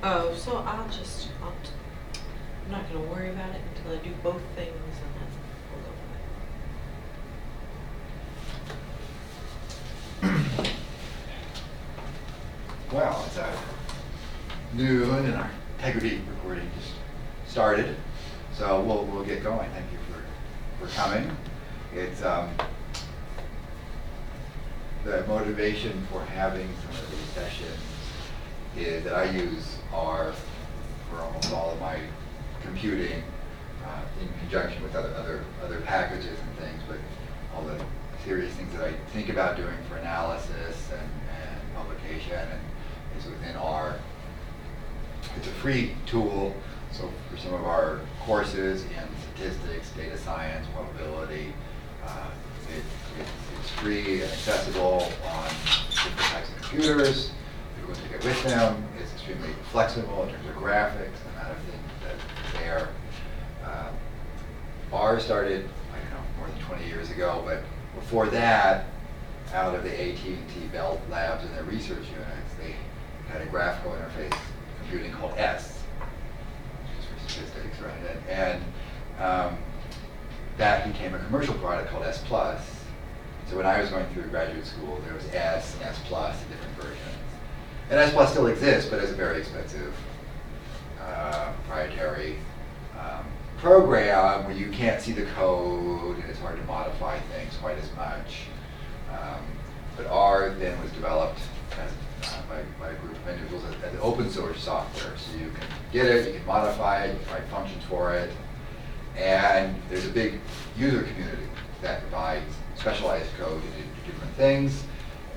Oh, so I'm not gonna worry about it until I do both things, and then we'll go from Well, it's noon and our integrity recording just started, so we'll get going. Thank you for coming. It's the motivation for having some of these sessions is that I use R for almost all of my computing in conjunction with other packages and things, but all the serious things that I think about doing for analysis and publication and is within R. It's a free tool, so for some of our courses in statistics, data science, probability, it's free and accessible on different types of computers. People can take it with them. It's extremely flexible in terms of graphics and that of things that's there. R started, I don't know, more than 20 years ago, but before that, out of the AT&T Bell Labs and their research units, they had a graphical interface computing called S, which is for statistics, right? And that became a commercial product called S+. So when I was going through graduate school, there was S and S+, and different versions. And S+ still exists, but it's a very expensive proprietary program where you can't see the code and it's hard to modify things quite as much. But R then was developed by a group of individuals as an open source software. So you can get it, you can modify it, you can write functions for it. And there's a big user community that provides specialized code to do different things.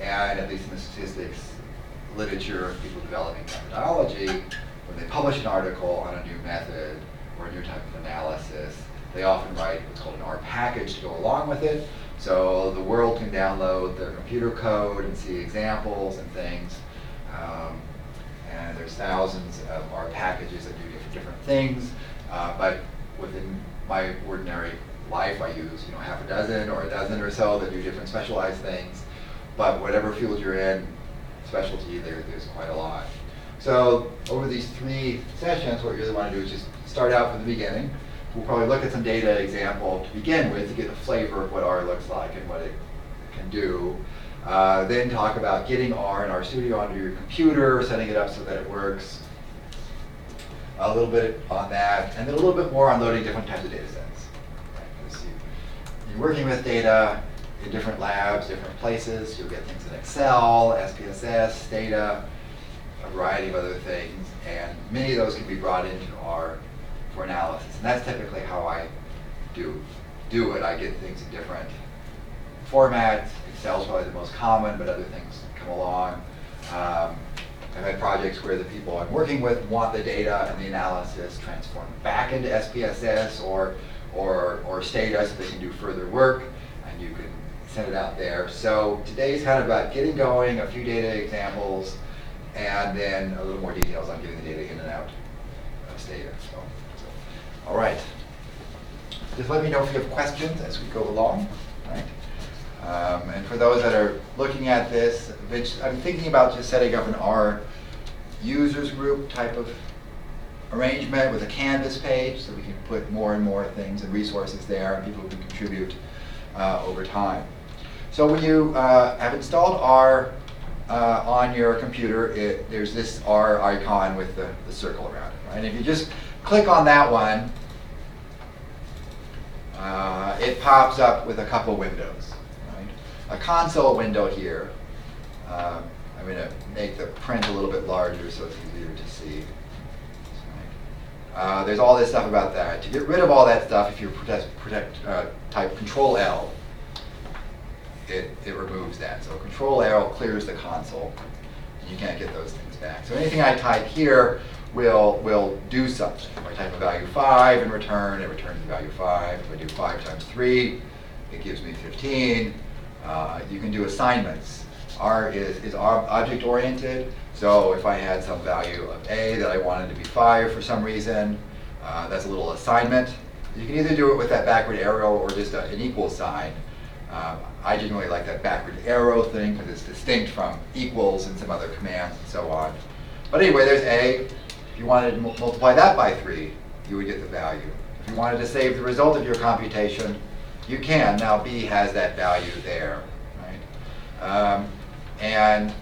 And at least in the statistics literature of people developing methodology, when they publish an article on a new method or a new type of analysis, they often write what's called an R package to go along with it. So the world can download their computer code and see examples and things. And there's thousands of R packages that do different things. But within my ordinary life, I use half a dozen or a dozen or so that do different specialized things. But whatever field you're in, specialty, there's quite a lot. So over these 3 sessions, what you really want to do is just start out from the beginning. We'll probably look at some data example to begin with to get a flavor of what R looks like and what it can do. Then talk about getting R and RStudio onto your computer, setting it up so that it works. A little bit on that, and then a little bit more on loading different types of data sets. Right? You're working with data in different labs, different places. You'll get things in Excel, SPSS, data, a variety of other things, and many of those can be brought into R for analysis. And that's typically how I do it. I get things in different formats. Excel's probably the most common, but other things come along. I've had projects where the people I'm working with want the data and the analysis transformed back into SPSS or Stata so they can do further work, and you can send it out there. So today's kind of about getting going, a few data examples, and then a little more details on getting the data in and out of Stata. All right. Just let me know if you have questions as we go along. Right? And for those that are looking at this, I'm thinking about just setting up an R users group type of arrangement with a Canvas page so we can put more and more things and resources there and people can contribute over time. So when you have installed R on your computer, there's this R icon with the circle around it. Right? And if you just click on that one, it pops up with a couple windows. Right? A console window here. I'm going to make the print a little bit larger so it's easier to see. Right? There's all this stuff about that. To get rid of all that stuff, if you type Control-L, it removes that. So Control-L clears the console. And you can't get those things back. So anything I type here will do something. If I type a value 5 and return, it returns the value 5. If I do 5 times 3, it gives me 15. You can do assignments. R is object-oriented, so if I had some value of A that I wanted to be 5 for some reason, that's a little assignment. You can either do it with that backward arrow or just an equal sign. I generally like that backward arrow thing because it's distinct from equals and some other commands and so on. But anyway, there's A. If you wanted to multiply that by 3, you would get the value. If you wanted to save the result of your computation, you can. Now B has that value there, right? And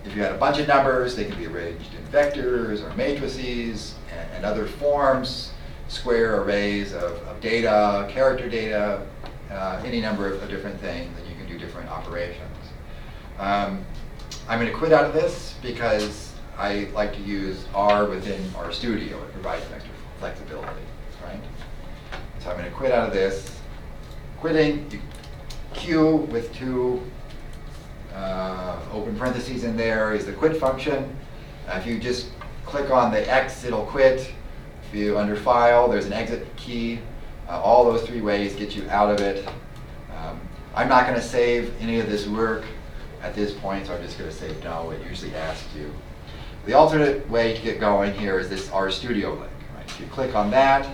if you had a bunch of numbers, they can be arranged in vectors or matrices and other forms, square arrays of data, character data, any number of different things, and you can do different operations. I'm going to quit out of this because I like to use R within RStudio. It provides some extra flexibility, right? So I'm going to quit out of this. Quitting, Q with 2 open parentheses in there is the quit function. If you just click on the X, it'll quit. If you under File, there's an exit key. All those 3 ways get you out of it. I'm not going to save any of this work at this point, so I'm just going to say no. It usually asks you. The alternate way to get going here is this RStudio link. Right? If you click on that,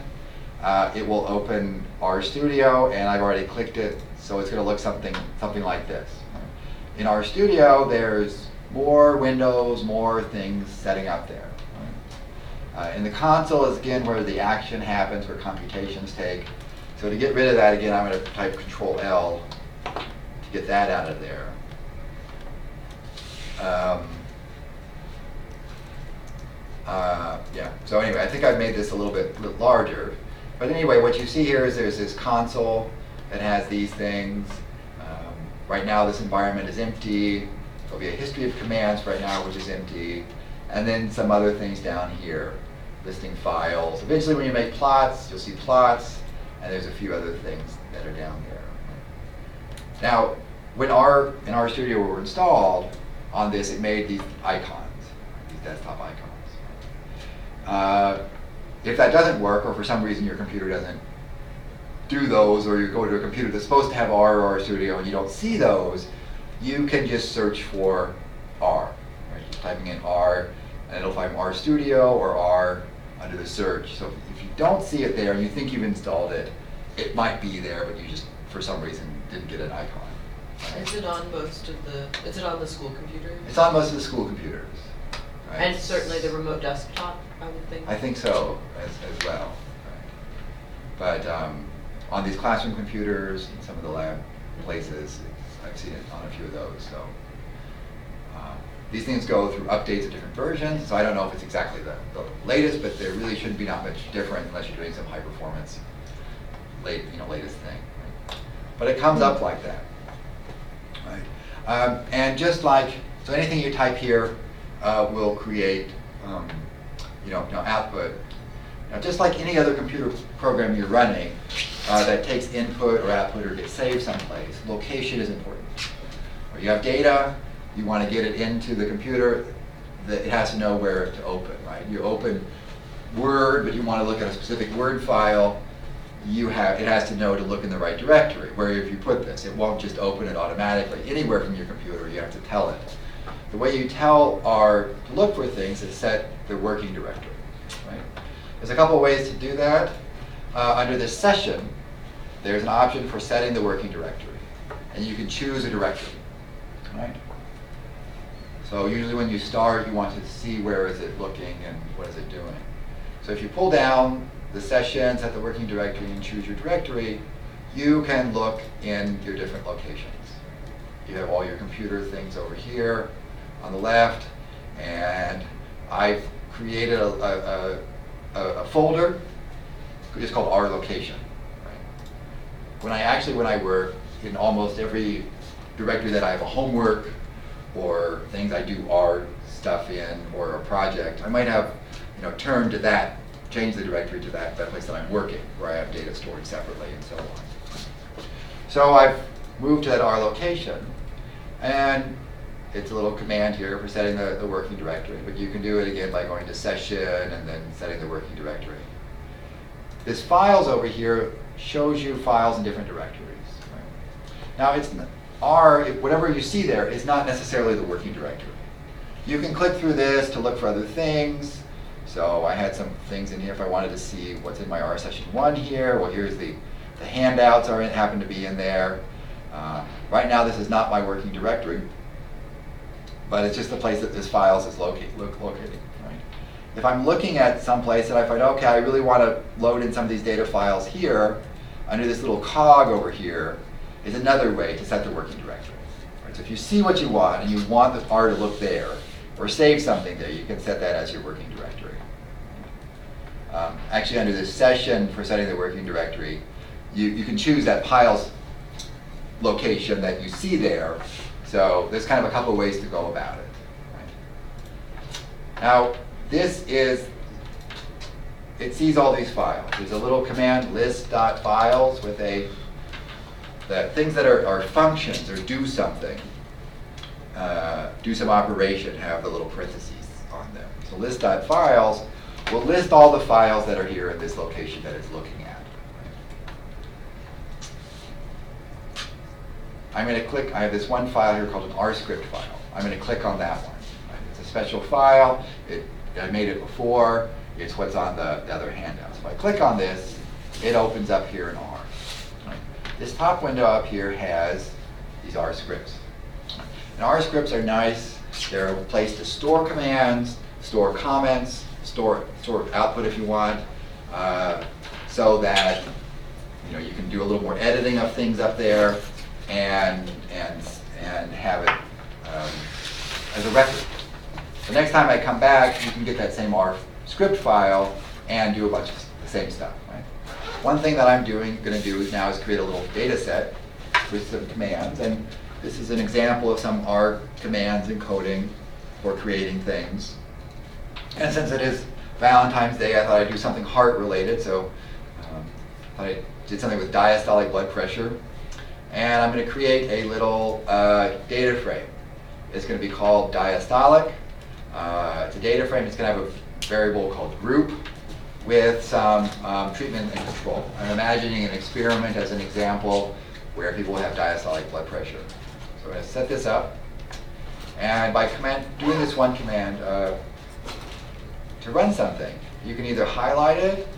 it will open RStudio, and I've already clicked it, so it's going to look something like this. In RStudio, there's more windows, more things setting up there. In the console is again where the action happens, where computations take. So to get rid of that, again, I'm going to type Control-L to get that out of there. Yeah. So anyway, I think I've made this a little bit larger. But anyway, what you see here is there's this console that has these things. Right now, this environment is empty. There'll be a history of commands right now, which is empty. And then some other things down here, listing files. Eventually, when you make plots, you'll see plots. And there's a few other things that are down there. Now, when in RStudio were installed on this, it made these icons, these desktop icons. If that doesn't work, or for some reason your computer doesn't do those, or you go to a computer that's supposed to have R or RStudio and you don't see those, you can just search for R. Right? Just typing in R, and it'll find RStudio or R under the search. So if you don't see it there and you think you've installed it, it might be there, but you just, for some reason, didn't get an icon. Right? Is it on is it on the school computers? It's on most of the school computers. Right? And certainly the remote desktop, I would think. I think so, as well. Right? But on these classroom computers and some of the lab places, I've seen it on a few of those. So these things go through updates of different versions, so I don't know if it's exactly the latest, but there really shouldn't be not much different unless you're doing some high performance latest thing. Right? But it comes up like that. Right? And just like, so anything you type here will create output. Now, just like any other computer program you're running that takes input or output or gets saved someplace, location is important. Or you have data, you want to get it into the computer, it has to know where to open, right? You open Word, but you want to look at a specific Word file, it has to know to look in the right directory. Where if you put this, it won't just open it automatically. Anywhere from your computer, you have to tell it. The way you tell R to look for things is set the working directory, right? There's a couple of ways to do that. Under this session, there's an option for setting the working directory. And you can choose a directory, right? So usually when you start, you want to see where is it looking and what is it doing. So if you pull down the session, set the working directory, and choose your directory, you can look in your different locations. You have all your computer things over here on the left, and I've created a folder just called R location. Right? When I work in almost every directory that I have a homework or things I do R stuff in or a project, I might have turned to that, change the directory to that place that I'm working, where I have data stored separately and so on. So I've moved to that R location, and it's a little command here for setting the working directory, but you can do it again by going to session and then setting the working directory. This files over here shows you files in different directories. Right? Now it's R, whatever you see there is not necessarily the working directory. You can click through this to look for other things. So I had some things in here if I wanted to see what's in my R session 1 here. Well, here's the handouts happen to be in there. Right now this is not my working directory, but it's just the place that this files is located, right? if I'm looking at some place and I find, okay, I really want to load in some of these data files here, under this little cog over here is another way to set the working directory. Right? So if you see what you want and you want the R to look there, or save something there, you can set that as your working directory. Actually, under this session for setting the working directory, you can choose that piles location that you see there. So there's kind of a couple ways to go about it. Right? Now, it sees all these files. There's a little command, list.files, with the things that are functions or do something, do some operation, have the little parentheses on them. So list.files will list all the files that are here in this location that it's looking at. I'm going to click, I have this one file here called an RScript file. I'm going to click on that one. Right? It's a special file. I made it before. It's what's on the other handout. So if I click on this, it opens up here in R. Right? This top window up here has these R scripts. And R scripts are nice. They're a place to store commands, store comments, store output if you want, so that you can do a little more editing of things up there and have it as a record. The next time I come back, you can get that same R script file and do a bunch of the same stuff. Right? One thing that I'm going to do now is create a little data set with some commands, and this is an example of some R commands encoding for creating things. And since it is Valentine's Day, I thought I'd do something heart related, so I did something with diastolic blood pressure. And I'm going to create a little data frame. It's going to be called diastolic. It's a data frame. It's going to have a variable called group with some treatment and control. I'm imagining an experiment as an example where people have diastolic blood pressure. So I'm going to set this up. And by doing this one command, to run something, you can either highlight it,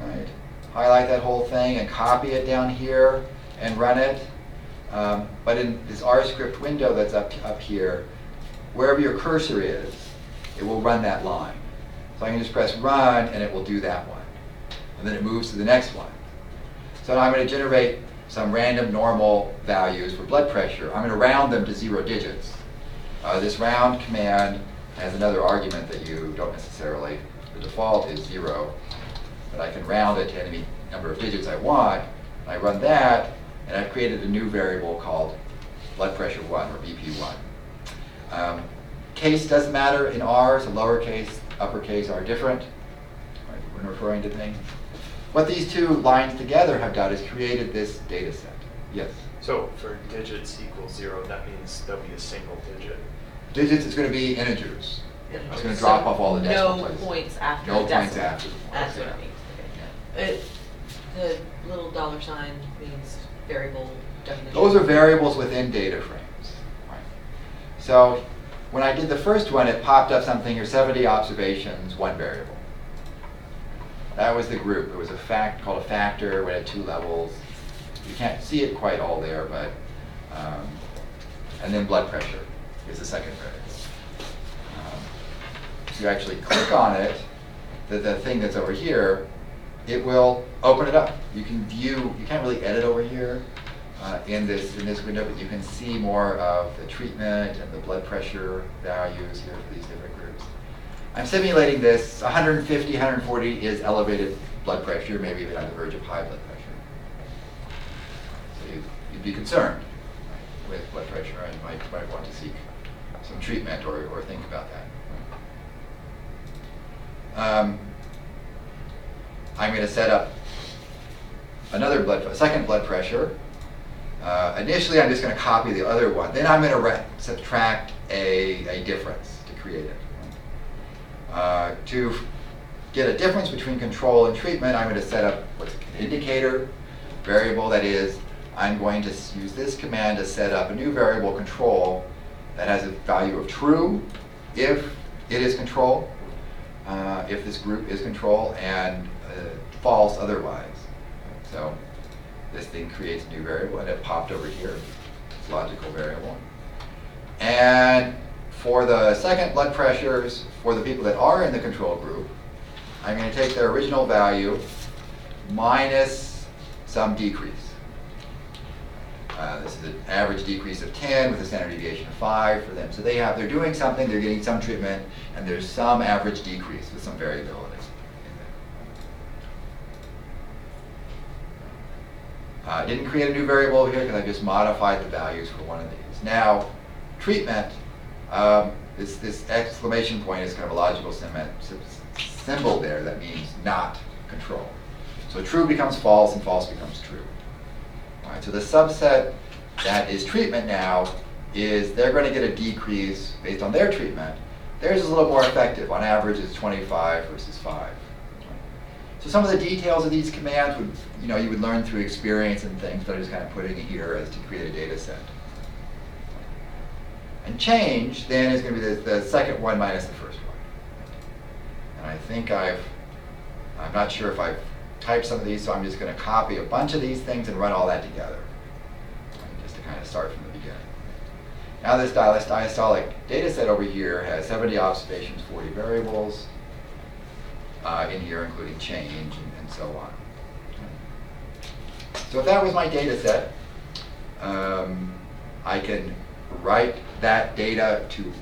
right? Highlight that whole thing and copy it down here and run it. But in this RScript window that's up here, wherever your cursor is, it will run that line. So I can just press run and it will do that one. And then it moves to the next one. So now I'm going to generate some random normal values for blood pressure. I'm going to round them to 0 digits. This round command has another argument that you don't necessarily, the default is 0, but I can round it to any number of digits I want. I run that, and I've created a new variable called blood pressure 1, or BP1. Case doesn't matter in R, so lowercase, uppercase are different right, when referring to things. What these two lines together have done is created this data set. Yes? So for digits equals 0, that means there'll be a single digit. Digits is going to be integers. Integers. It's going to drop off all the decimal No places. points after No the decimal. points after the points. That's what yeah. it means. Okay. The little $sign means variable definition. Those are variables within data frames. Right. So when I did the first one, it popped up something here, 70 observations, 1 variable. That was the group. It was a fact called a factor. We had 2 levels. You can't see it quite all there, but and then blood pressure is the second variable. So you actually click on it, the thing that's over here, it will open it up. You can view. You can't really edit over here in this window, but you can see more of the treatment and the blood pressure values here for these different groups. I'm simulating this. 150, 140 is elevated blood pressure, maybe even on the verge of high blood pressure. So you'd be concerned with blood pressure and might want to seek some treatment or think about that. I'm going to set up another second blood pressure. Initially, I'm just going to copy the other one. Then I'm going to subtract a difference to create it. To get a difference between control and treatment, I'm going to set up what's an indicator variable. That is, I'm going to use this command to set up a new variable control that has a value of true if it is control, if this group is control, and false otherwise. So this thing creates a new variable, and it popped over here. It's a logical variable. And For the second blood pressures, for the people that are in the control group, I'm going to take their original value minus some decrease. This is an average decrease of 10 with a standard deviation of 5 for them. So they're doing something, they're getting some treatment, and there's some average decrease with some variability in there. Didn't create a new variable here because I just modified the values for one of these. Now, treatment, this exclamation point is kind of a logical symbol there that means not control. So true becomes false and false becomes true. All right, so the subset that is treatment now is they're going to get a decrease based on their treatment. Theirs is a little more effective. On average, it's 25 versus 5. So some of the details of these commands would, you would learn through experience and things, but I'm just kind of putting it here as to create a data set. And change then is going to be the second one minus the first one. And I think I'm not sure if I've typed some of these, so I'm just going to copy a bunch of these things and run all that together, just to kind of start from the beginning. Now this diastolic data set over here has 70 observations, 40 variables in here, including change and so on. So if that was my data set, I can write that data to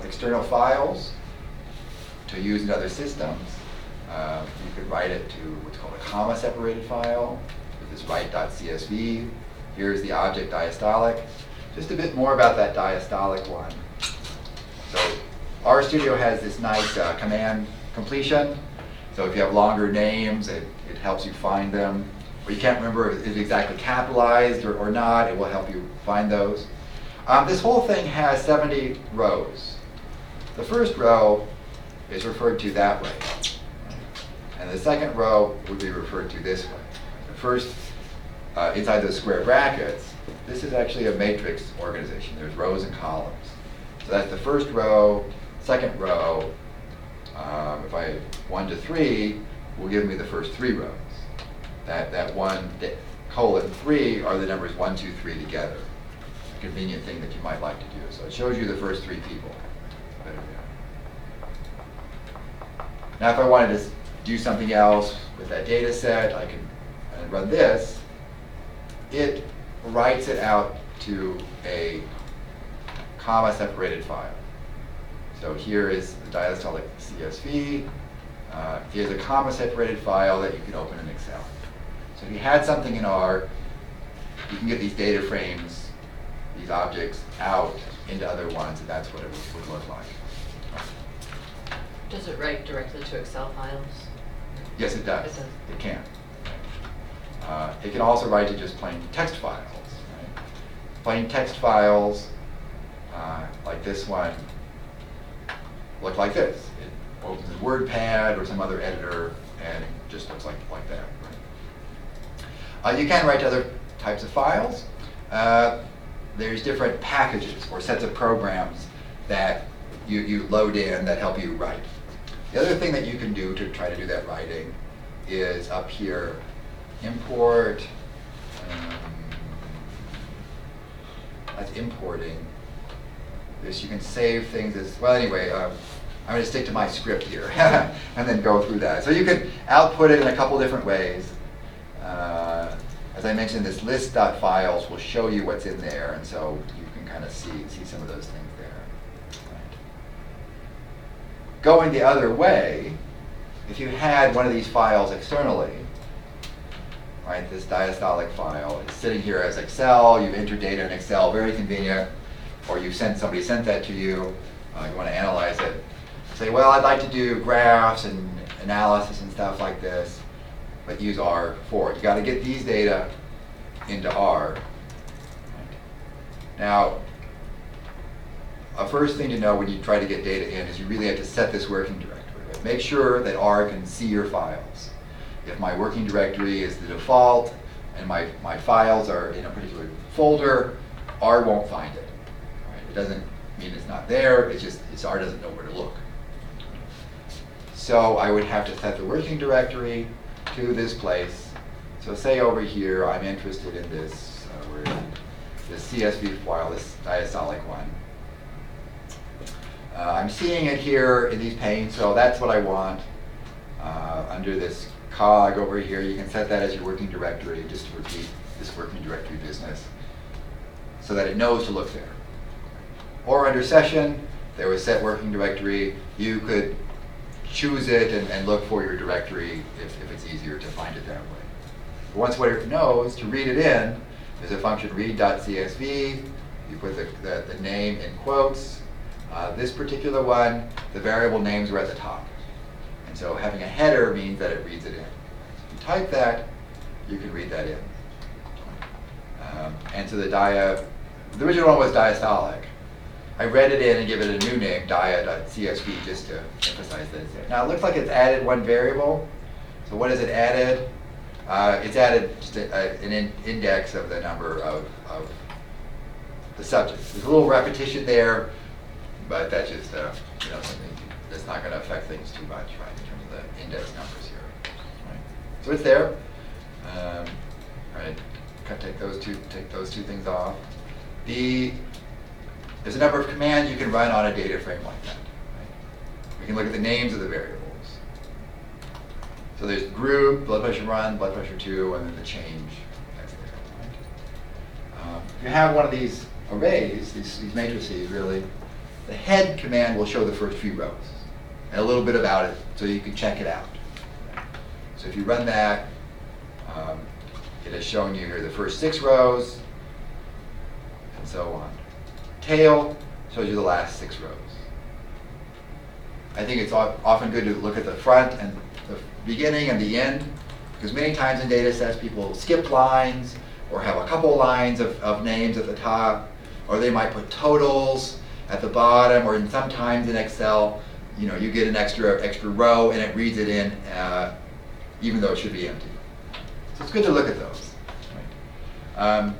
external files to use in other systems. You could write it to what's called a comma-separated file with this write.csv. Here's the object diastolic. Just a bit more about that diastolic one. So RStudio has this nice command completion. So if you have longer names, it helps you find them. Or you can't remember if it's exactly capitalized or not, it will help you find those. This whole thing has 70 rows. The first row is referred to that way. And the second row would be referred to this way. The first, inside those square brackets, this is actually a matrix organization. There's rows and columns. So that's the first row, second row. If I 1 to 3, will give me the first 3 rows. That 1:3 are the numbers 1, 2, 3 together. A convenient thing that you might like to do. So it shows you the first 3 people. Now if I wanted to do something else with that data set, I can run this. It writes it out to a comma-separated file. So here is the diastolic CSV. Here's a comma-separated file that you can open in Excel. So if you had something in R, you can get these data frames, these objects, out into other ones, and that's what it would look like. Does it write directly to Excel files? Yes, it does. It does. It can. It can also write to just plain text files. Right? Plain text files, like this one, look like this. It opens in WordPad or some other editor, and it just looks like that. Right? You can write to other types of files. There's different packages or sets of programs that you load in that help you write. The other thing that you can do to try to do that writing is up here, import. That's importing. This you can save things as well. Anyway, I'm going to stick to my script here and then go through that. So you can output it in a couple different ways. As I mentioned, this list.files will show you what's in there, and so you can kind of see some of those things there. Right. Going the other way, if you had one of these files externally, right, this diastolic file is sitting here as Excel, you've entered data in Excel, very convenient, or somebody sent that to you, you want to analyze it. Say, well, I'd like to do graphs and analysis and stuff like this, but use R for it. You got to get these data into R. Now, a first thing to know when you try to get data in is you really have to set this working directory. Right? Make sure that R can see your files. If my working directory is the default and my files are in a particular folder, R won't find it. Right? It doesn't mean it's not there, R doesn't know where to look. So I would have to set the working directory to this place. So say over here, I'm interested in this CSV file, this diastolic one. I'm seeing it here in these panes, so that's what I want. Under this cog over here, you can set that as your working directory, just to repeat this working directory business, so that it knows to look there. Or under session, there was set working directory, you could choose it and look for your directory if it's easier to find it that way. But once what it knows, to read it in, there's a function read.csv, you put the name in quotes. This particular one, the variable names are at the top. And so having a header means that it reads it in. If you type that, you can read that in. And so the original one was diastolic. I read it in and give it a new name, dia.csv, just to emphasize that it's there. Now it looks like it's added one variable. So what is it added? It's added just an index of the number of the subjects. There's a little repetition there, but that's just something that's not going to affect things too much, right, in terms of the index numbers here. Right? So it's there. Right. Take those two things off. There's a number of commands you can run on a data frame like that. Right? We can look at the names of the variables. So there's group, blood pressure 1, blood pressure 2, and then the change that's there. Right? If you have one of these arrays, these matrices really, the head command will show the first few rows and a little bit about it so you can check it out. Right? So if you run that, it has shown you here the first 6 rows and so on. Tail shows you the last 6 rows. I think it's often good to look at the front and the beginning and the end, because many times in data sets people skip lines or have a couple lines of names at the top, or they might put totals at the bottom, or sometimes in Excel, you get an extra row and it reads it in even though it should be empty. So it's good to look at those. Right?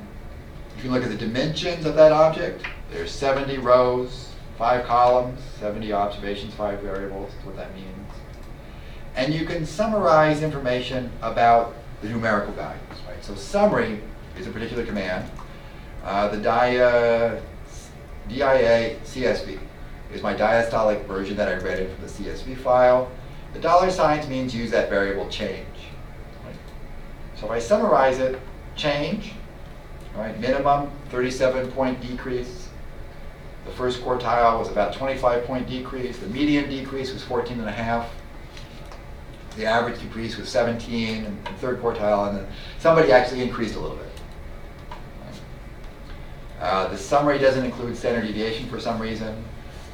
You can look at the dimensions of that object. There's 70 rows, 5 columns, 70 observations, 5 variables, that's what that means. And you can summarize information about the numerical values, right? So summary is a particular command. The DIA CSV is my diastolic version that I read in from the CSV file. The $ means use that variable change. Right? So if I summarize it, change, right? Minimum 37-point decrease. The first quartile was about 25-point decrease. The median decrease was 14.5. The average decrease was 17 in third quartile, and then somebody actually increased a little bit. The summary doesn't include standard deviation for some reason.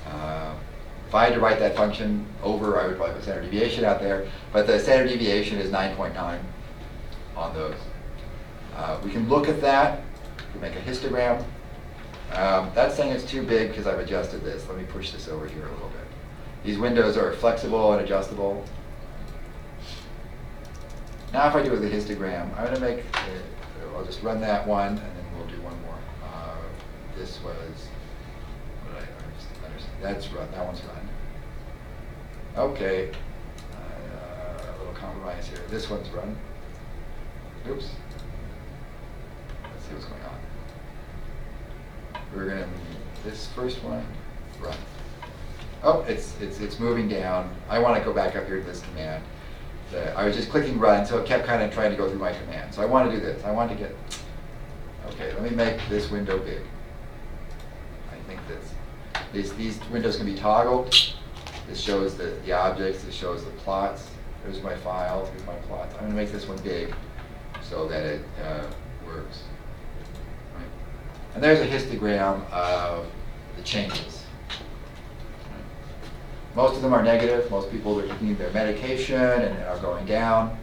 If I had to write that function over, I would probably put standard deviation out there, but the standard deviation is 9.9 on those. We can look at that. We can make a histogram. That's saying it's too big because I've adjusted this. Let me push this over here a little bit. These windows are flexible and adjustable. Now if I do the histogram, I'm going to make, I'll just run that one and then we'll do one more. This was, what did I understand? That's run, that one's run. Okay, a little compromise here. This one's run. Oops. Let's see what's going on. We're going to, this first one, run. Oh, it's moving down. I want to go back up here to this command. I was just clicking run, so it kept kind of trying to go through my command. So I want to do this. I want to get, okay, let me make this window big. I think these windows can be toggled. This shows the objects, this shows the plots. There's my files, here's my plots. I'm going to make this one big so that it works. Right? And there's a histogram of the changes. Most of them are negative. Most people are taking their medication and are going down.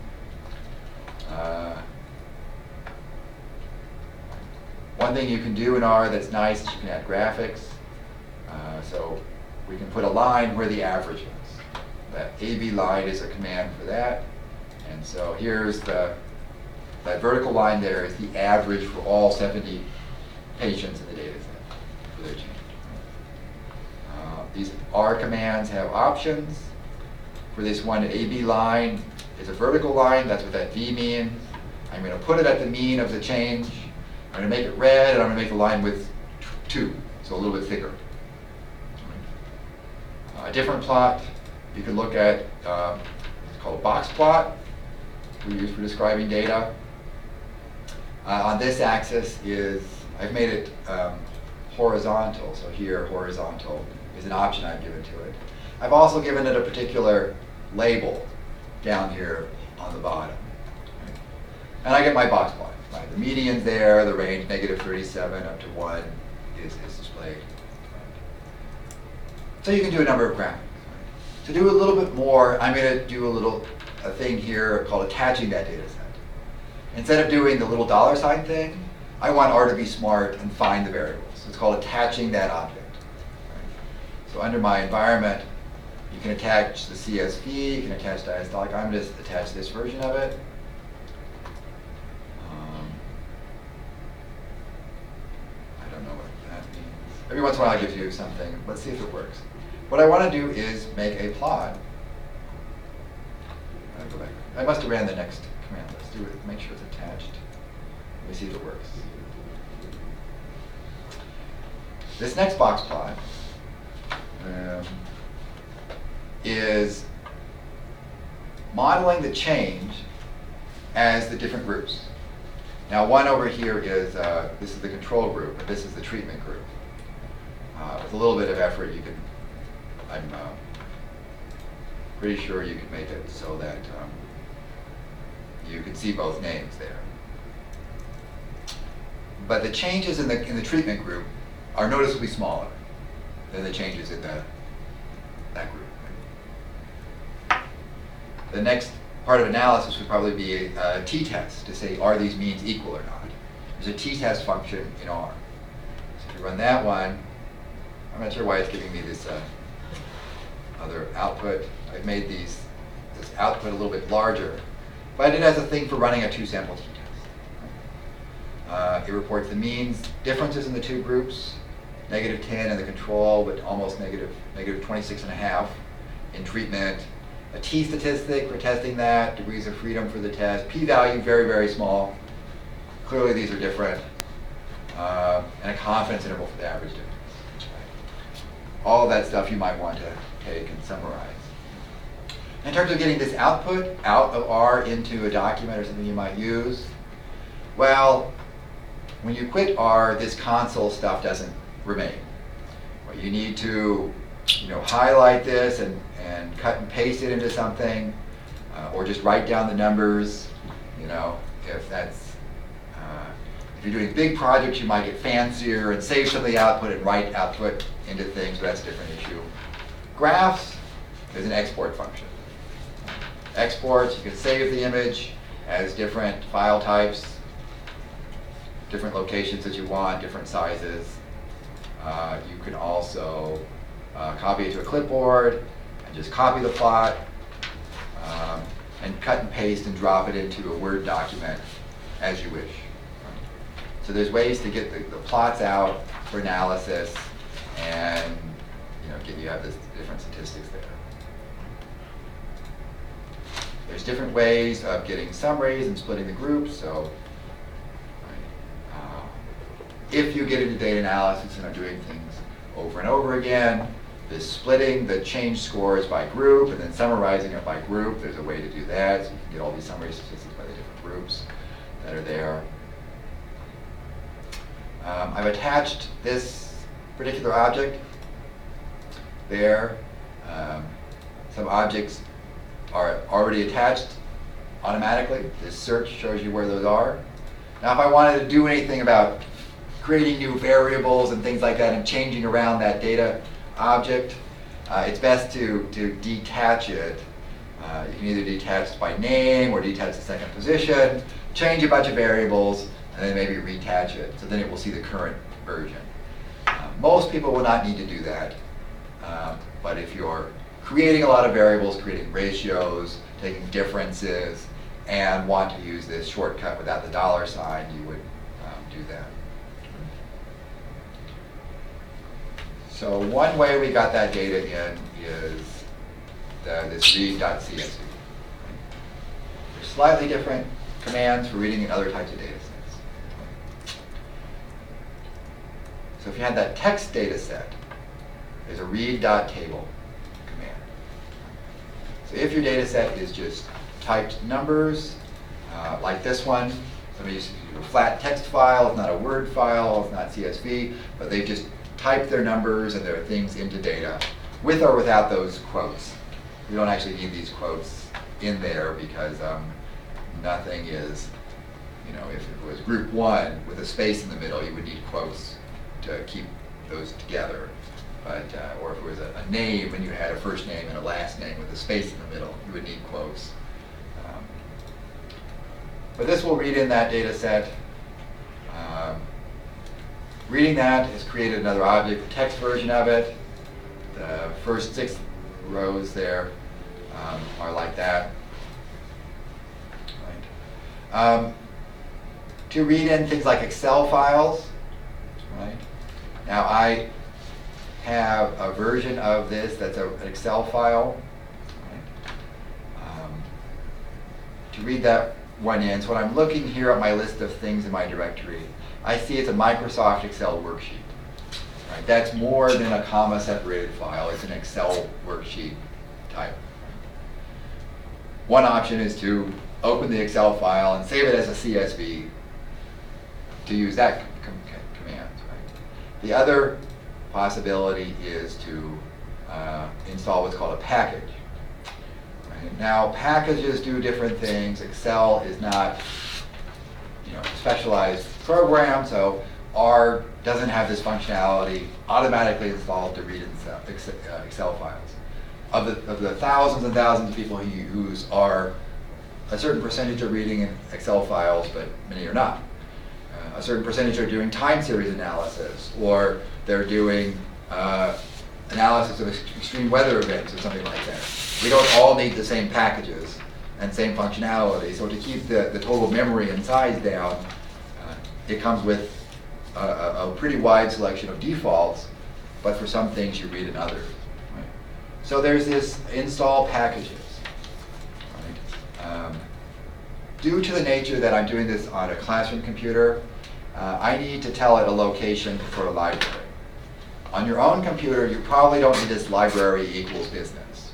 One thing you can do in R that's nice is you can add graphics. So we can put a line where the average is. That AB line is a command for that. And so here's that vertical line there is the average for all 70 patients in the data set for their change. These R commands have options. For this one, AB line is a vertical line. That's what that V means. I'm going to put it at the mean of the change. I'm going to make it red, and I'm going to make the line width 2, so a little bit thicker. A different plot you could look at, it's called a box plot, we use for describing data. On this axis is, I've made it horizontal, so here horizontal is an option I've given to it. I've also given it a particular label down here on the bottom. And I get my box plot. Right? The median's there, the range -37 up to 1 is displayed. So you can do a number of graphics. To do a little bit more, I'm going to do a thing here called attaching that data set. Instead of doing the little dollar sign thing, I want R to be smart and find the variables. It's called attaching that object. Right? So under my environment, you can attach the CSV, you can attach diastolic. I'm just attach this version of it. I don't know what that means. Every once in a while I give you something. Let's see if it works. What I want to do is make a plot. I'll go back. I must have ran the next command. Let's do it. Make sure it's attached. Let me see if it works. This next box plot is modeling the change as the different groups. Now, one over here is this is the control group, and this is the treatment group. With a little bit of effort, you can. I'm pretty sure you can make it so that you can see both names there. But the changes in the treatment group are noticeably smaller than the changes in that group. The next part of analysis would probably be a t-test to say, are these means equal or not? There's a t-test function in R. So if you run that one, I'm not sure why it's giving me this other output. I've made this output a little bit larger, but it has a thing for running a two-sample t-test. It reports the means differences in the two groups, -10 in the control, but almost negative 26.5 in treatment. A t-statistic for testing that, degrees of freedom for the test, p-value very, very small. Clearly these are different. And a confidence interval for the average difference. All of that stuff you might want to take and summarize. In terms of getting this output out of R into a document or something you might use, well, when you quit R, this console stuff doesn't remain. Well, you need to highlight this and cut and paste it into something, or just write down the numbers. If that's if you're doing big projects, you might get fancier and save some of the output and write output into things, but that's a different issue. Graphs is an export function. Exports, you can save the image as different file types, different locations that you want, different sizes. You can also copy it to a clipboard and just copy the plot and cut and paste and drop it into a Word document as you wish. So there's ways to get the plots out for analysis and you have this different statistics there. There's different ways of getting summaries and splitting the groups. So if you get into data analysis and are doing things over and over again, this splitting the change scores by group and then summarizing it by group, there's a way to do that. So you can get all these summary statistics by the different groups that are there. I've attached this particular object there. Some objects are already attached automatically. This search shows you where those are. Now if I wanted to do anything about creating new variables and things like that and changing around that data object, it's best to detach it. You can either detach by name or detach the second position, change a bunch of variables, and then maybe retach it. So then it will see the current version. Most people will not need to do that. But if you're creating a lot of variables, creating ratios, taking differences, and want to use this shortcut without the dollar sign, you would do that. So one way we got that data in is this read.csv. There's slightly different commands for reading in other types of data sets. So if you had that text data set, there's a read.table. So if your data set is just typed numbers, like this one, somebody uses a flat text file, it's not a Word file, it's not CSV, but they've just typed their numbers and their things into data, with or without those quotes. We don't actually need these quotes in there because nothing is, if it was group 1 with a space in the middle, you would need quotes to keep those together. But, or if it was a name and you had a first name and a last name with a space in the middle, you would need quotes. But this will read in that data set. Reading that has created another object, the text version of it. The first 6 rows there are like that. Right. To read in things like Excel files, right? Now I have a version of this that's an Excel file. Right? To read that one in, so when I'm looking here at my list of things in my directory, I see it's a Microsoft Excel worksheet. Right? That's more than a comma-separated file. It's an Excel worksheet type. One option is to open the Excel file and save it as a CSV to use that command. Right? The other possibility is to install what's called a package. Right? Now, packages do different things. Excel is not a specialized program, so R doesn't have this functionality automatically installed to read Excel files. Of the thousands and thousands of people who use R, a certain percentage are reading in Excel files, but many are not. A certain percentage are doing time series analysis, or they're doing analysis of extreme weather events or something like that. We don't all need the same packages and same functionality, so to keep the total memory and size down, it comes with a pretty wide selection of defaults, but for some things you read in others. Right? So there's this install packages. Right? Due to the nature that I'm doing this on a classroom computer, I need to tell it a location for a library. On your own computer, you probably don't need this library equals business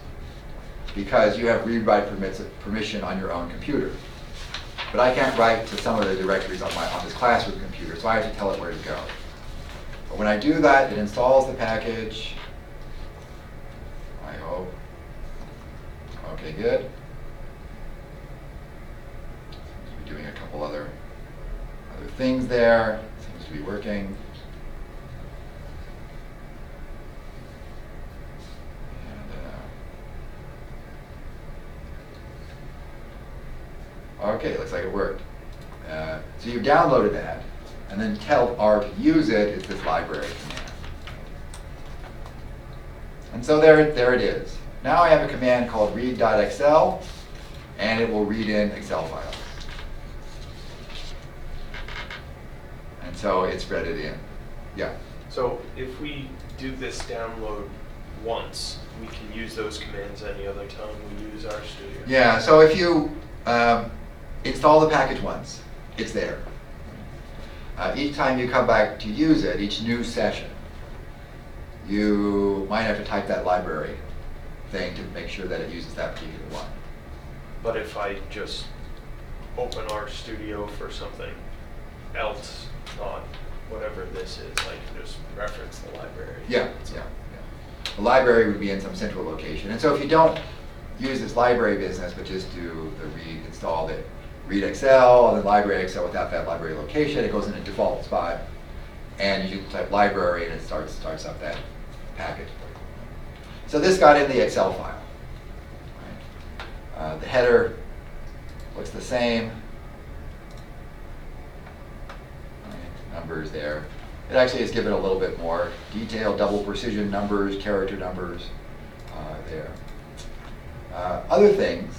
because you have read-write permission on your own computer. But I can't write to some of the directories on this classroom computer, so I have to tell it where to go. But when I do that, it installs the package. I hope. Okay, good. Seems to be doing a couple other things there. Seems to be working. Okay, looks like it worked. So you've downloaded that, and then tell R to use it. It's this library command. And so there it is. Now I have a command called read.excel, and it will read in Excel files. And so it's read it in. Yeah? So if we do this download once, we can use those commands any other time we use RStudio? Yeah, so if you install the package once, it's there. Each time you come back to use it, each new session, you might have to type that library thing to make sure that it uses that particular one. But if I just open RStudio for something else on whatever this is, I can just reference the library. Yeah. The library would be in some central location. And so if you don't use this library business, but just do the install the read Excel and then library Excel without that library location, it goes in a default spot, and you type library and it starts up that package. So this got in the Excel file. Right? The header looks the same. Right? Numbers there. It actually is given a little bit more detail, double precision numbers, character numbers there. Other things,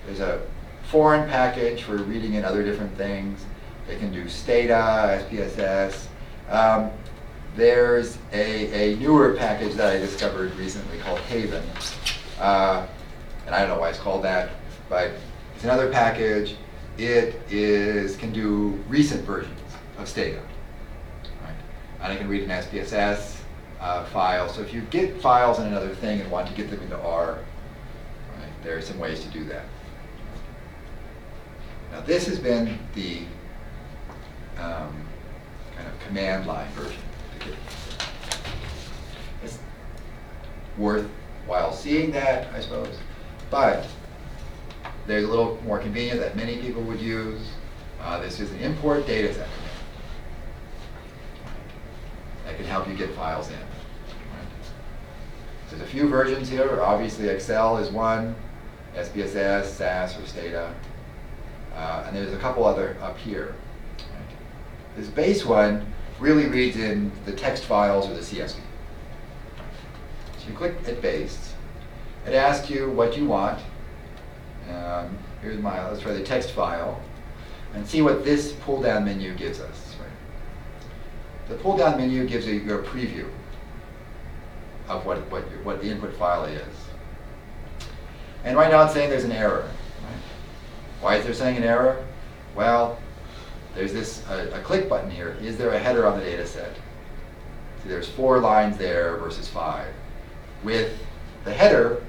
there's a foreign package for reading in other different things. They can do Stata, SPSS. There's a newer package that I discovered recently called Haven. And I don't know why it's called that, but it's another package. It can do recent versions of Stata. Right? And it can read in SPSS. files. So if you get files in another thing and want to get them into R, right, there are some ways to do that. Now this has been the kind of command line version. It's worthwhile seeing that, I suppose, but there's a little more convenient that many people would use. This is an import data set command that can help you get files in. Right? There's a few versions here. Obviously, Excel is one, SPSS, SAS, or Stata, and there's a couple other up here. Right? This base one really reads in the text files or the CSV. So you click at base. It asks you what you want. Let's try the text file and see what this pull-down menu gives us. Right? The pull-down menu gives you a preview of what the input file is. And right now it's saying there's an error. Right? Why is there saying an error? Well, there's this a click button here. Is there a header on the data set? See, there's 4 lines there versus 5. With the header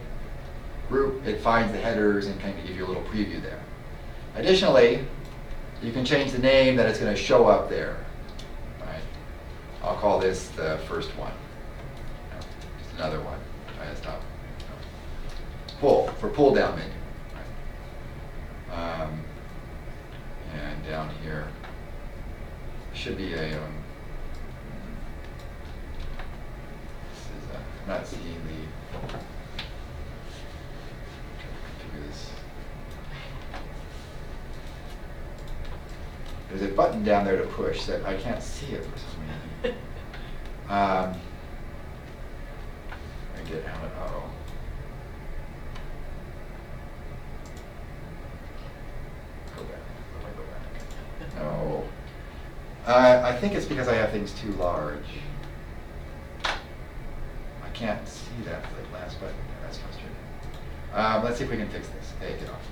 group, it finds the headers and kind of gives you a little preview there. Additionally, you can change the name that it's going to show up there. Right? I'll call this the first one. Just another one. Try to stop. Pull for pull down menu. Right? And down here should be a. This is I'm not seeing the. There's a button down there to push that I can't see it for some reason. I get out of Go back. Where do I go back? No. I think it's because I have things too large. I can't see that last button there. That's frustrating. Let's see if we can fix this. Hey, get off.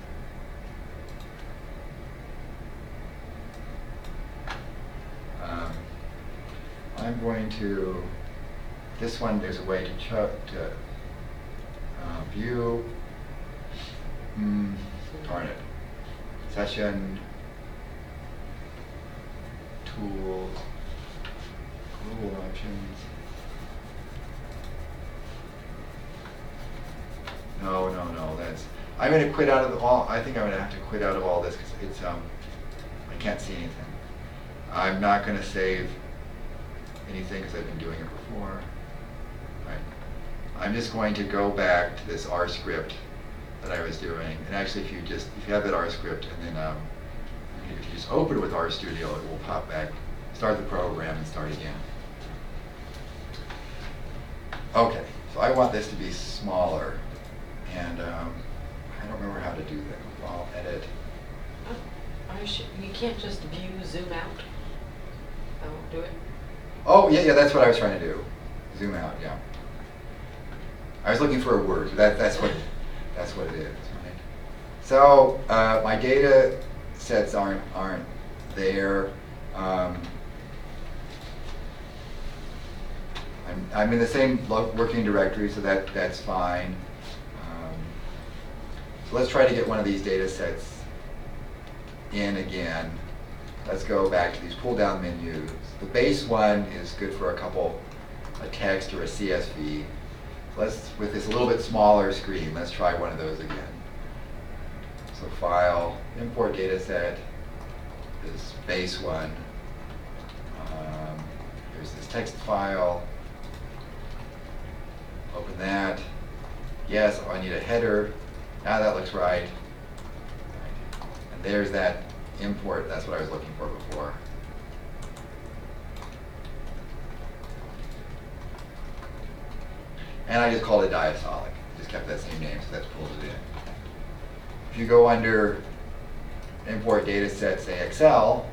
I'm going to, this one, there's a way to view, darn it, session, tools, global options. No, that's, I'm going to quit out of I think I'm going to have to quit out of all this because it's, I can't see anything. I'm not going to save anything because I've been doing it before. Right. I'm just going to go back to this R script that I was doing. And actually, if you have that R script and then if you just open it with RStudio, it will pop back, start the program, and start again. Okay, so I want this to be smaller, and I don't remember how to do that. I'll edit. You can't just view zoom out. That won't do it. Oh, yeah, that's what I was trying to do. Zoom out, yeah. I was looking for a word. That's what it is. Right? So my data sets aren't there. I'm in the same working directory, so that's fine. So let's try to get one of these data sets in again. Let's go back to these pull-down menus. The base one is good for a text or a CSV. Let's, with this a little bit smaller screen, let's try one of those again. So file, import data set, this base one. There's this text file. Open that. Yes, I need a header. Now that looks right. And there's that import. That's what I was looking for before. And I just called it diastolic. Just kept that same name, so that's pulled it in. If you go under import data set, say Excel,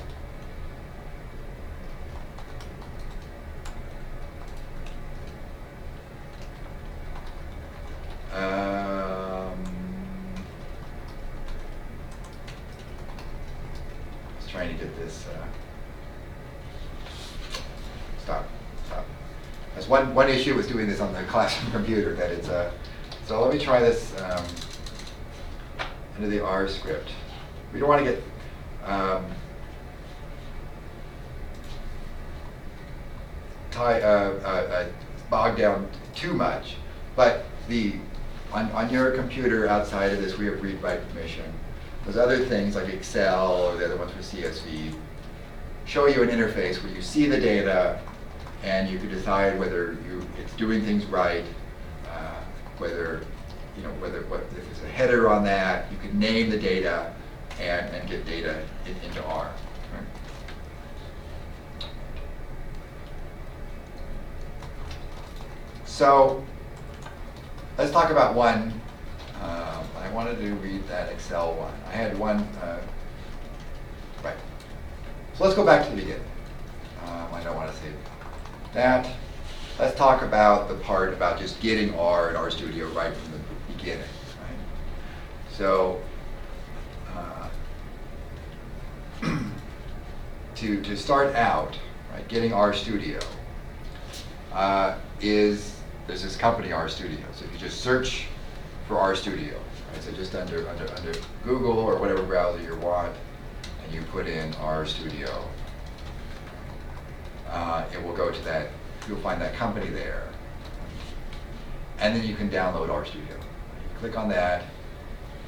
just trying to get this, stop. That's one issue with doing this on the classroom computer, that it's a, so let me try this into the R script. We don't want to get bogged down too much, but on your computer outside of this, we have read-write permission. Those other things like Excel or the other ones for CSV show you an interface where you see the data and you can decide whether it's doing things right, whether what if there's a header on that. You can name the data and get data into R. Right? So let's talk about one. I wanted to read that Excel one. I had one. Right. So let's go back to the beginning. I don't want to say that. Let's talk about the part about just getting R and RStudio right from the beginning. Right? So to start out, right, getting RStudio there's this company RStudio. So if you just search for RStudio, right, so just under Google or whatever browser you want, and you put in RStudio, it will go to that. You'll find that company there, and then you can download RStudio. You click on that.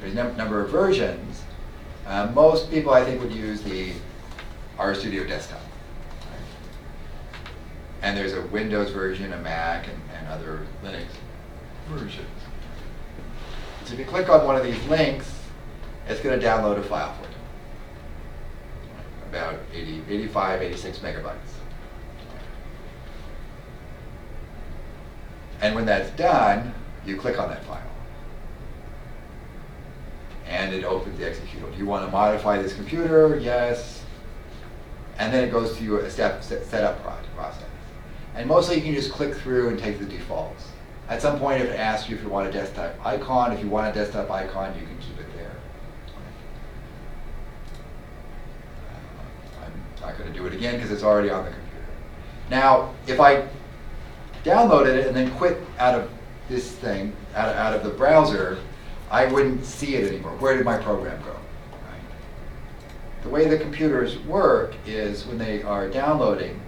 There's a number of versions. Most people, I think, would use the RStudio desktop. Right? And there's a Windows version, a Mac, and other Linux versions. So if you click on one of these links, it's going to download a file for you. About 85, 86 megabytes. And when that's done, you click on that file. And it opens the executable. Do you want to modify this computer? Yes. And then it goes through a setup process. And mostly you can just click through and take the defaults. At some point, if it asks you if you want a desktop icon, if you want a desktop icon, you can keep it there. I'm not going to do it again because it's already on the computer. Now, if I downloaded it and then quit out of this thing, out of the browser, I wouldn't see it anymore. Where did my program go? Right? The way the computers work is when they are downloading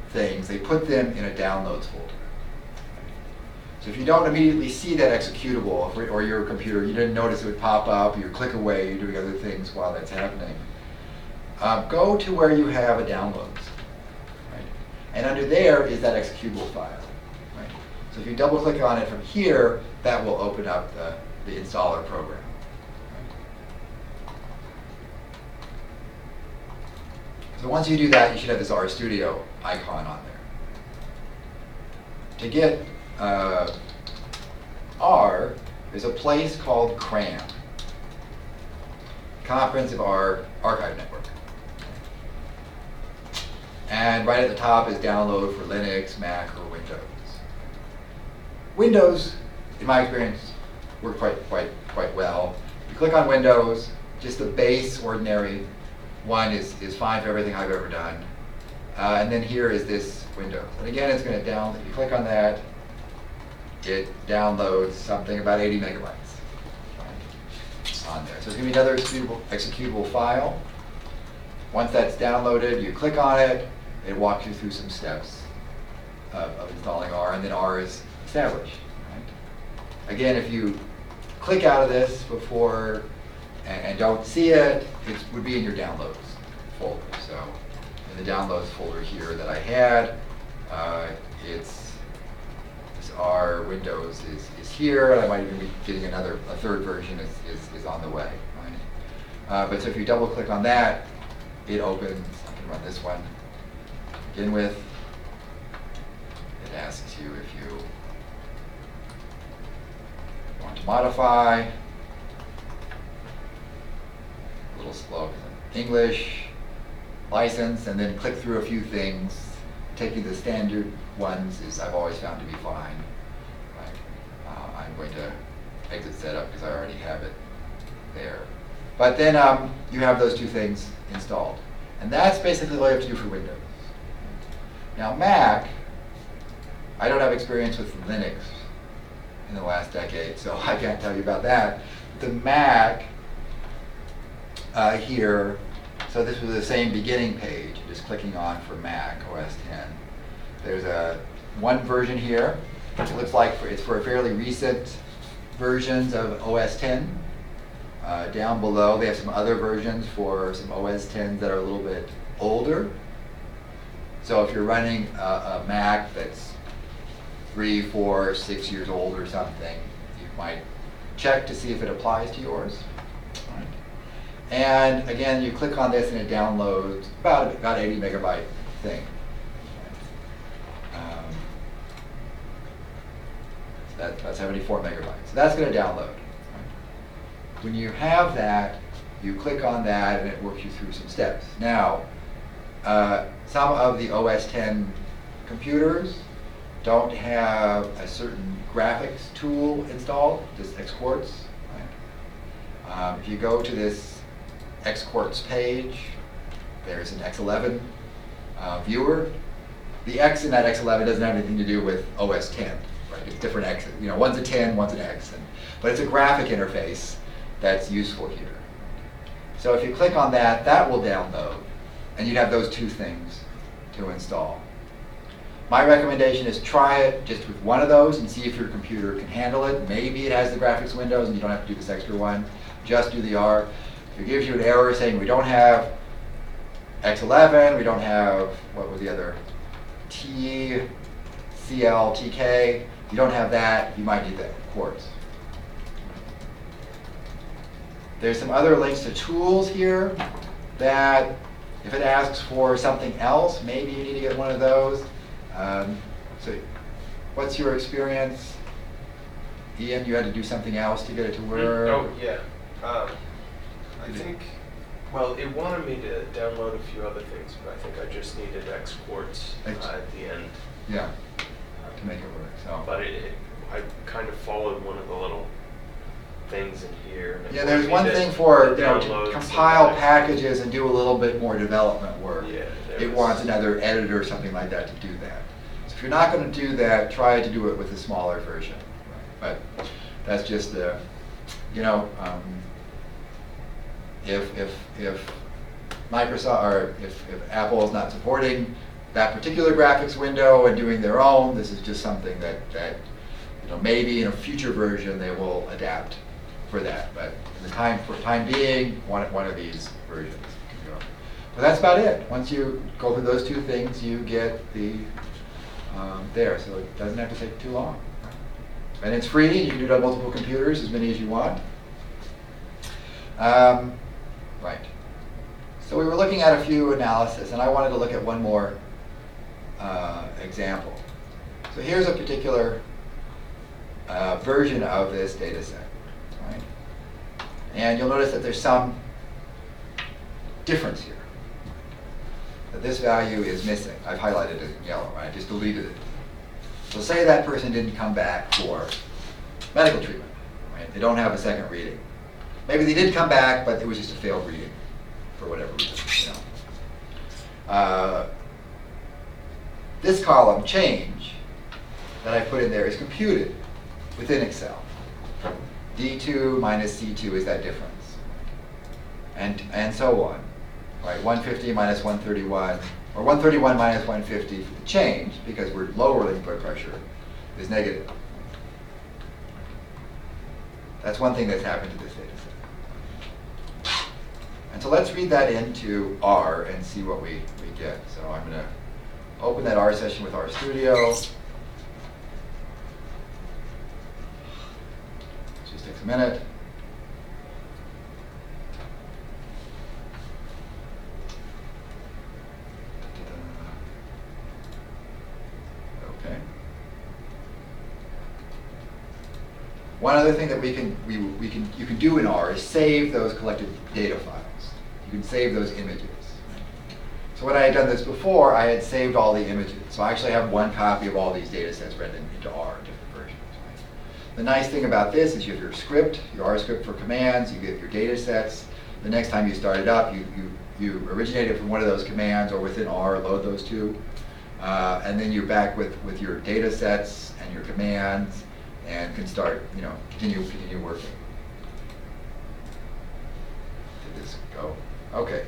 things, they put them in a downloads folder. So if you don't immediately see that executable, or your computer, you didn't notice it would pop up, you click away, you're doing other things while that's happening, go to where you have a downloads. Right? And under there is that executable file. Right? So if you double click on it from here, that will open up the installer program. Right? So once you do that, you should have this RStudio icon on there. To get R, there's a place called CRAN, Comprehensive R Archive Network. And right at the top is download for Linux, Mac, or Windows. Windows, in my experience, work quite well. You click on Windows, just the base ordinary one is fine for everything I've ever done. And then here is this Windows. And again, it's going to download. You click on that, it downloads something about 80 megabytes on there. So it's going to be another executable file. Once that's downloaded, you click on it, it walks you through some steps of installing R, and then R is established. Right? Again, if you click out of this before and don't see it, it would be in your downloads folder. So in the downloads folder here that I had, it's R Windows is here, and I might even be getting a third version is on the way. Right? But so if you double click on that, it opens. I can run this one to begin with. It asks you if you want to modify. A little slow because I'm English. License, and then click through a few things. Taking the standard ones is I've always found to be fine. Right? I'm going to exit setup because I already have it there. But then you have those two things installed. And that's basically all you have to do for Windows. Now Mac, I don't have experience with Linux in the last decade, so I can't tell you about that. The Mac here, so this was the same beginning page, just clicking on for Mac OS 10. There's one version here. It looks like it's for fairly recent versions of OS 10. Down below, they have some other versions for some OS 10s that are a little bit older. So if you're running a Mac that's 3, 4, 6 years old or something, you might check to see if it applies to yours. All right. And again, you click on this and it downloads about 80 megabyte thing. So that's about 74 megabytes. So that's going to download. When you have that, you click on that and it works you through some steps. Now, some of the OS 10 computers don't have a certain graphics tool installed, just Xquartz. Right? If you go to this Xquartz page, there's an X11 viewer. The X in that X11 doesn't have anything to do with OS 10. Right? It's different X's. You know, one's a 10, one's an X. But it's a graphic interface that's useful here. So if you click on that, that will download. And you'd have those two things to install. My recommendation is try it just with one of those and see if your computer can handle it. Maybe it has the graphics windows and you don't have to do this extra one. Just do the R. If it gives you an error saying we don't have X11, we don't have, what was the other, TCL, TK, you don't have that, you might need that Quartz. There's some other links to tools here that if it asks for something else, maybe you need to get one of those. So what's your experience? Ian, you had to do something else to get it to work? Oh, yeah. I think, well, it wanted me to download a few other things, but I think I just needed Xquartz at the end. Yeah, to make it work. So. But I kind of followed one of the little things in here. And yeah, there's one thing for to download compile packages and do a little bit more development work. Yeah, it wants another editor or something like that to do that. So if you're not going to do that, try to do it with a smaller version. Right? But that's just if Microsoft or if Apple is not supporting that particular graphics window and doing their own, this is just something that maybe in a future version they will adapt for that. But for time being, one of these versions. But that's about it. Once you go through those two things, you get the there. So it doesn't have to take too long. And it's free. You can do it on multiple computers, as many as you want. Right. So we were looking at a few analysis, and I wanted to look at one more example. So here's a particular version of this data set. Right? And you'll notice that there's some difference here. That this value is missing. I've highlighted it in yellow, right? I just deleted it. So say that person didn't come back for medical treatment, right? They don't have a second reading. Maybe they did come back, but it was just a failed reading for whatever reason, This column change that I put in there is computed within Excel. D2 minus C2 is that difference. And so on. Right, 150 minus 131, or 131 minus 150 for the change, because we're lowering blood pressure, is negative. That's one thing that's happened to this data set. And so let's read that into R and see what we get. So I'm going to open that R session with RStudio. Just takes a minute. Okay. One other thing that you can do in R is save those collected data files. You can save those images. So when I had done this before, I had saved all the images. So I actually have one copy of all these data sets read into R, different versions. Right? The nice thing about this is you have your script, your R script for commands, you get your data sets. The next time you start it up, you originate it from one of those commands or within R, load those two. And then you're back with your data sets and your commands and can start, continue working. Did this go? Okay.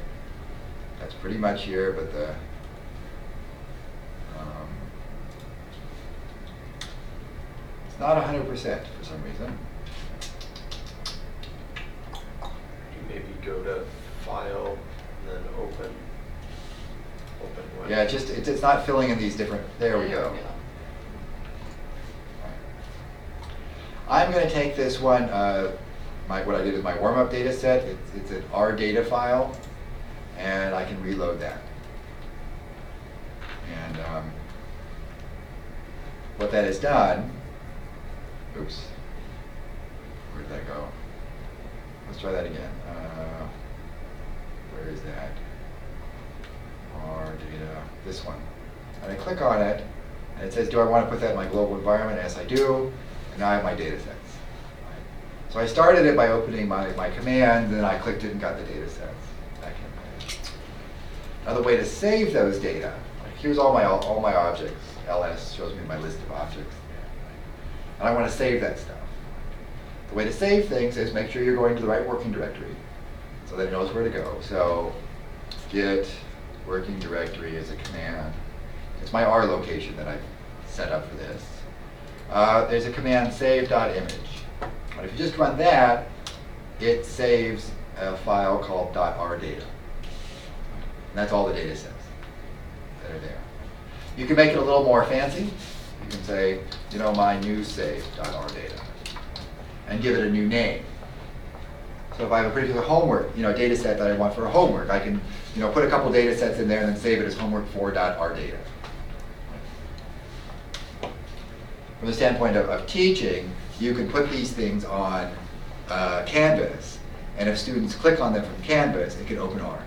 That's pretty much here, but it's not 100% for some reason. You maybe go to File, and then Open Web. Yeah, it's not filling in these different, there we go. I'm going to take this one, what I did is my warm-up data set. It's an R data file, and I can reload that. And what that has done, oops, where did that go? Let's try that again. Where is that? R data, this one. And I click on it, and it says, do I want to put that in my global environment? Yes, I do. And now I have my data sets. Right. So I started it by opening my command, and then I clicked it and got the data sets back in there. Now the way to save those data, here's all my objects. LS shows me my list of objects. And I want to save that stuff. The way to save things is make sure you're going to the right working directory so that it knows where to go. So git working directory is a command. It's my R location that I've set up for this. There's a command save.image. But if you just run that, it saves a file called .rdata. And that's all the data sets that are there. You can make it a little more fancy. You can say, my new save.rdata, and give it a new name. So if I have a particular homework, data set that I want for a homework, I can, put a couple data sets in there and then save it as homework4.rdata. From the standpoint of teaching, you can put these things on Canvas, and if students click on them from Canvas, it can open R.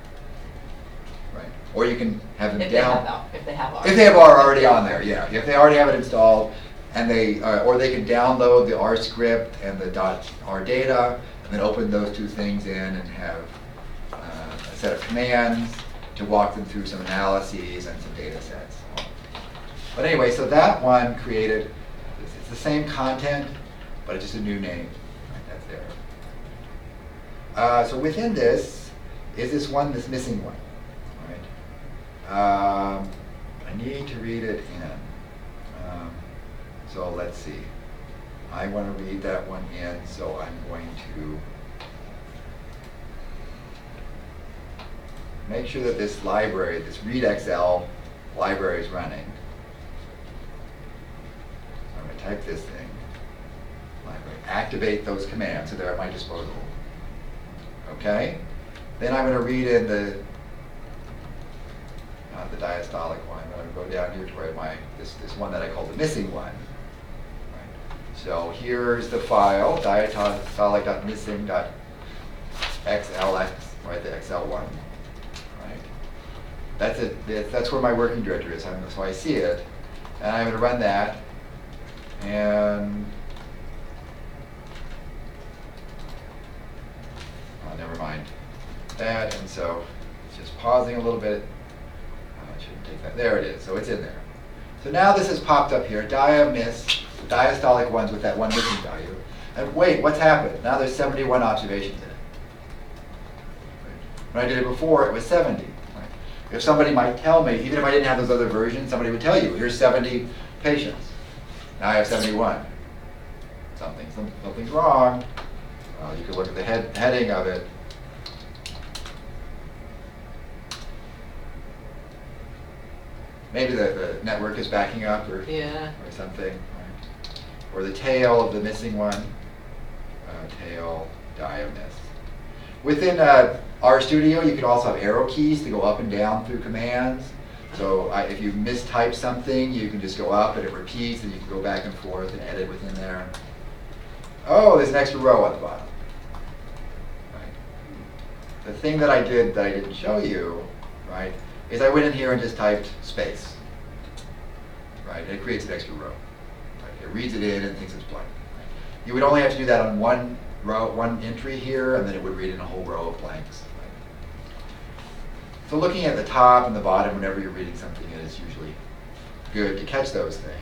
Right? Or you can have them If they have R. If they have R already on there, yeah. If they already have it installed, and or they can download the R script and the .rdata, and then open those two things in and have a set of commands to walk them through some analyses and some data sets. But anyway, so that one created, it's the same content, but it's just a new name. Right, that's there. So within this is this missing one. Right? I need to read it in. So let's see. I want to read that one in, so I'm going to make sure that this library, this readxl library is running. I'm going to type this thing, library, activate those commands so they're at my disposal. Okay? Then I'm going to read in not the diastolic one, but I'm going to go down here to where this one that I call the missing one. So here's the file, diastolic.missing.xlx, right, the XL1. Right? That's it. That's where my working directory is. So I see it, and I'm going to run that, and never mind that. And so it's just pausing a little bit. I shouldn't take that. There it is. So it's in there. So now this has popped up here. Miss. The diastolic ones with that one missing value. And wait, what's happened? Now there's 71 observations in it. When I did it before, it was 70. Right? If somebody might tell me, even if I didn't have those other versions, somebody would tell you, here's 70 patients. Now I have 71. Something's wrong. You can look at the heading of it. Maybe the network is backing up or something. Or the tail of the missing one, tail diagnose. Within RStudio, you can also have arrow keys to go up and down through commands. So if you mistype something, you can just go up and it repeats, and you can go back and forth and edit within there. Oh, there's an extra row at the bottom. Right. The thing that I did that I didn't show you, right, is I went in here and just typed space. Right, and it creates an extra row. It reads it in and thinks it's blank. Right? You would only have to do that on one row, one entry here, and then it would read in a whole row of blanks. Right? So looking at the top and the bottom whenever you're reading something is usually good to catch those things.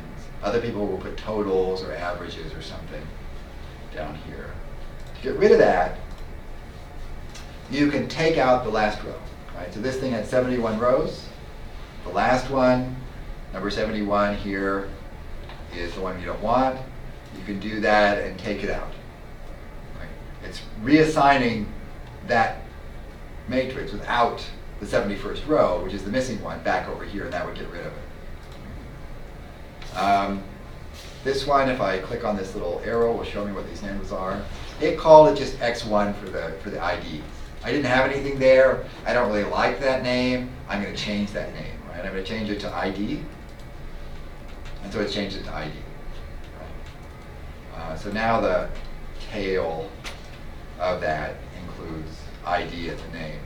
Other people will put totals or averages or something down here. To get rid of that, you can take out the last row. Right? So this thing had 71 rows. The last one, number 71 here, is the one you don't want. You can do that and take it out. Right? It's reassigning that matrix without the 71st row, which is the missing one, back over here, and that would get rid of it. This one, if I click on this little arrow, will show me what these handles are. It called it just X1 for the ID. I didn't have anything there. I don't really like that name. I'm going to change that name. Right? I'm going to change it to ID. And so it's changed it to ID. Right? So now the tail of that includes ID as a name.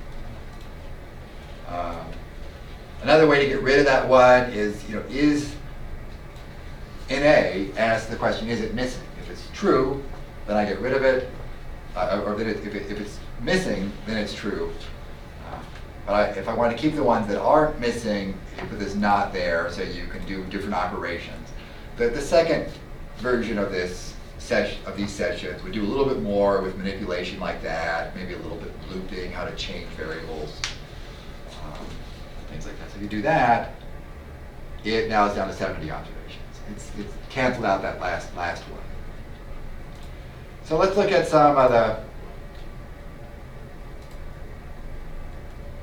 Another way to get rid of that one is, is NA, ask the question, is it missing? If it's true, then I get rid of it. Or that if it's missing, then it's true. But if I want to keep the ones that aren't missing, you put this not there so you can do different operations. The second version of this of these sessions would do a little bit more with manipulation like that, maybe a little bit looping, how to change variables, things like that. So if you do that, it now is down to 70 observations. It's canceled out that last one. So let's look at some of the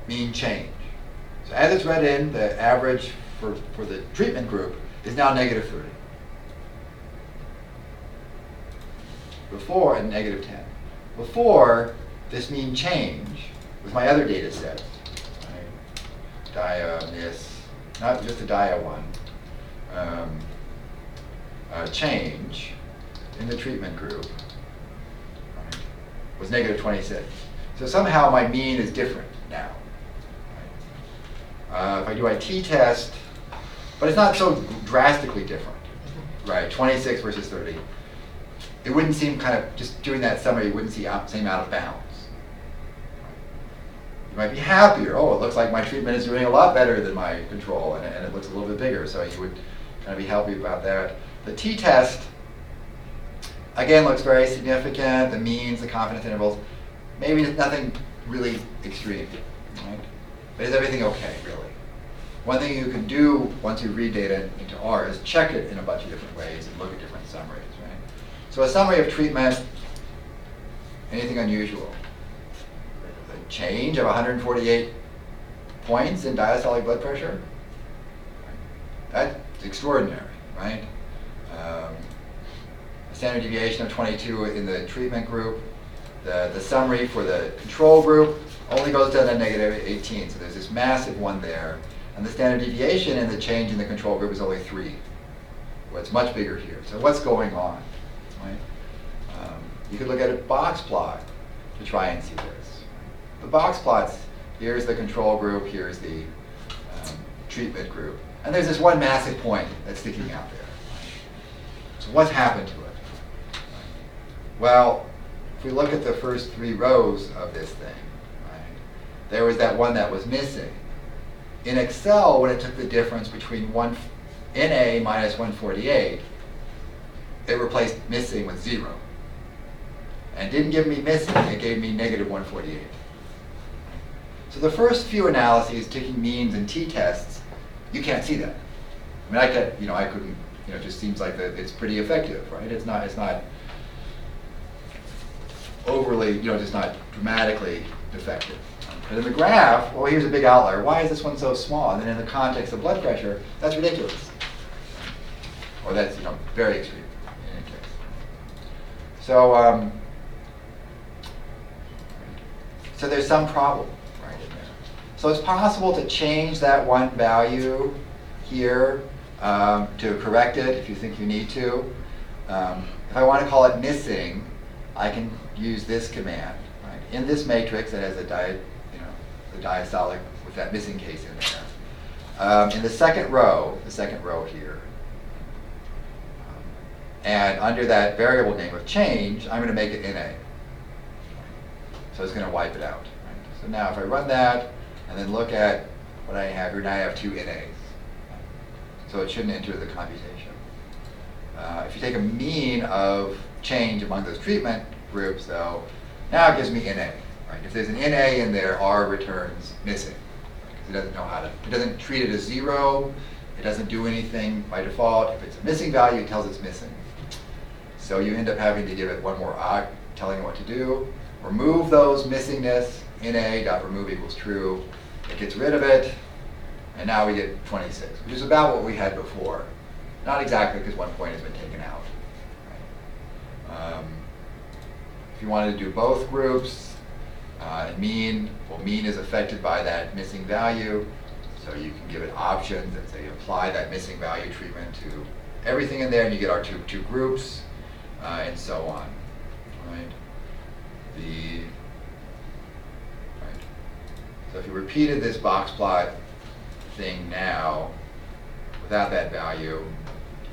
mean change. So as it's read in, the average for the treatment group is now negative 30. Before, and negative 10. Before, this mean change was my other data set. Right? Dia, NIS, not just the Dia one. Change in the treatment group, right, was negative 26. So somehow my mean is different now. Right? If I do my t-test, but it's not so drastically different, right? 26 versus 30. It wouldn't seem kind of, just doing that summary, you wouldn't see same out of bounds. You might be happier. Oh, it looks like my treatment is doing a lot better than my control, and it looks a little bit bigger, so you would kind of be happy about that. The t-test, again, looks very significant. The means, the confidence intervals, maybe nothing really extreme, right? But is everything okay, really? One thing you can do once you read data into R is check it in a bunch of different ways and look at different summaries, right? So a summary of treatment, anything unusual? A change of 148 points in diastolic blood pressure? That's extraordinary, right? A standard deviation of 22 in the treatment group. The summary for the control group only goes down to negative 18, so there's this massive one there. And the standard deviation in the change in the control group is only 3. Well, it's much bigger here. So what's going on? Right? You could look at a box plot to try and see this. The box plots, here's the control group, here's the treatment group. And there's this one massive point that's sticking out there. So what's happened to it? Well, if we look at the first 3 rows of this thing, right, there was that one that was missing. In Excel, when it took the difference between NA minus 148, it replaced missing with 0. And didn't give me missing, it gave me negative 148. So the first few analyses, taking means and t-tests, you can't see that. I mean, I couldn't, it just seems like that it's pretty effective, right? It's not overly, just not dramatically effective. But in the graph, well, here's a big outlier. Why is this one so small? And then in the context of blood pressure, that's ridiculous. Or that's, very extreme in any case. So, so there's some problem right in there. So it's possible to change that one value here to correct it if you think you need to. If I want to call it missing, I can use this command. Right? In this matrix, it has the diastolic with that missing case in there. In the second row here, and under that variable name of change, I'm going to make it NA. So it's going to wipe it out. Right? So now if I run that and then look at what I have here, now I have 2 NAs. so it shouldn't enter the computation. If you take a mean of change among those treatment groups, though, now it gives me NA. Right? If there's an NA in there, R returns missing. Right? It doesn't know how to, it doesn't treat it as 0. It doesn't do anything by default. If it's a missing value, it tells it's missing. So you end up having to give it one more oct telling it what to do. Remove those missingness, NA.remove equals true. It gets rid of it, and now we get 26, which is about what we had before. Not exactly, because one point has been taken out. Right? If you wanted to do both groups, mean is affected by that missing value, so you can give it options and say apply that missing value treatment to everything in there, and you get our two groups, and so on. Right? Right. So if you repeated this box plot thing now, without that value,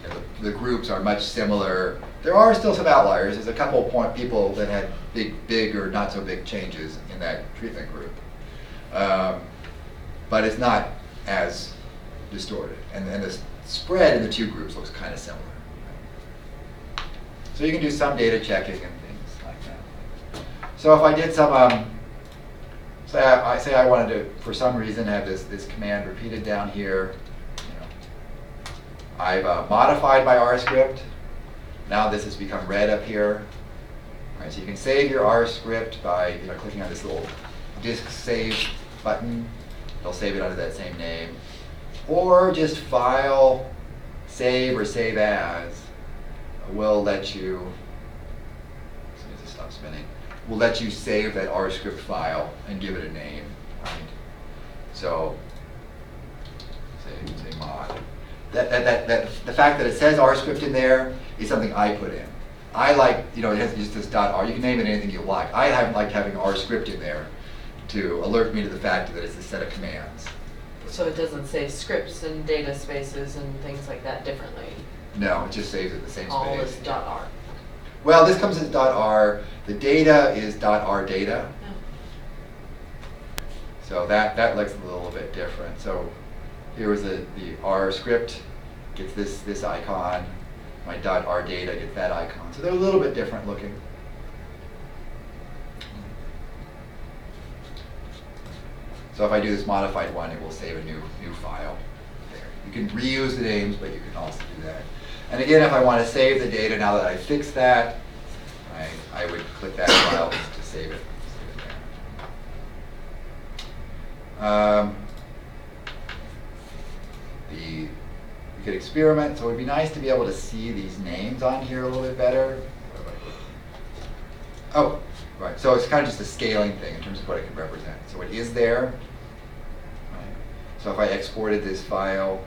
you know, the groups are much similar. There are still some outliers. There's a couple of people that had big or not so big changes in that treatment group. But it's not as distorted. And the spread in the two groups looks kind of similar. So you can do some data checking and things like that. So if I did some, say I wanted to, for some reason, have this command repeated down here. I've modified my R script. Now this has become red up here. All right, so you can save your R script by clicking on this little disk save button. It'll save it under that same name. Or just file, save, or save as will let you, as soon as it stops spinning, will let you save that R script file and give it a name. Right? So say mod. The fact that it says R script in there is something I put in. I like, it has just this .r. You can name it anything you like. I haven't liked having R script in there to alert me to the fact that it's a set of commands. So it doesn't say scripts and data spaces and things like that differently? No, it just saves it the same All space. is .r. Well, this comes as .r. The data is .r data. Oh. So that looks a little bit different. So here was the R script gets this icon. My .r data gets that icon. So they're a little bit different looking. So if I do this modified one, it will save a new file there. You can reuse the names, but you can also do that. And again, if I want to save the data now that I fixed that, I would click that file to save it. You could experiment, so it would be nice to be able to see these names on here a little bit better. Oh, right, so it's kind of just a scaling thing in terms of what it can represent. So it is there. Right. So if I exported this file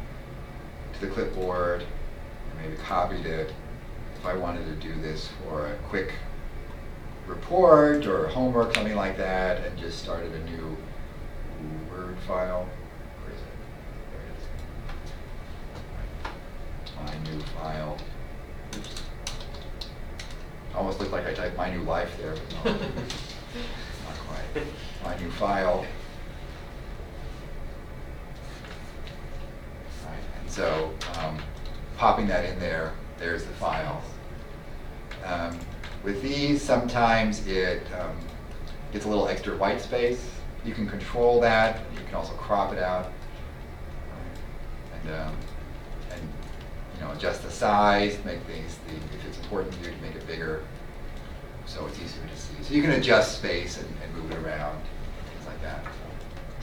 to the clipboard, and maybe copied it, if I wanted to do this for a quick report or homework, something like that, and just started a new Word file. Where is it? There it is. My new file. Oops. Almost looked like I typed my new life there, but no, not quite. My new file. Right, and so popping that in there, there's the file. With these, sometimes it gets a little extra white space. You can control that. You can also crop it out, and adjust the size, make things. If it's important to you, to make it bigger, so it's easier to see. So you can adjust space and move it around, things like that.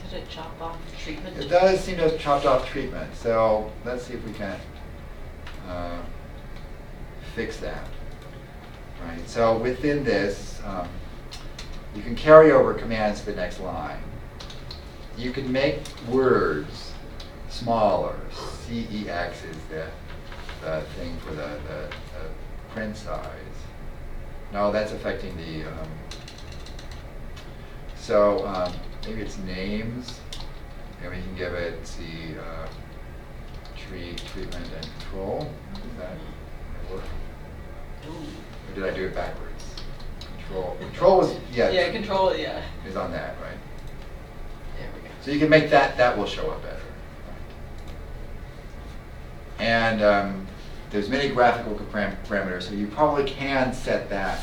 Did it chop off treatment? It does seem to have chopped off treatment. So let's see if we can fix that. Right. So within this, you can carry over commands to the next line. You can make words smaller. CEX is the thing for the print size. No, that's affecting the. Maybe it's names, and we can give it treatment and control. Does that work? Or did I do it backwards? Control was, yeah. Yeah, control, yeah. Is on that, right? There we go. So you can make that will show up better. And there's many graphical parameters, so you probably can set that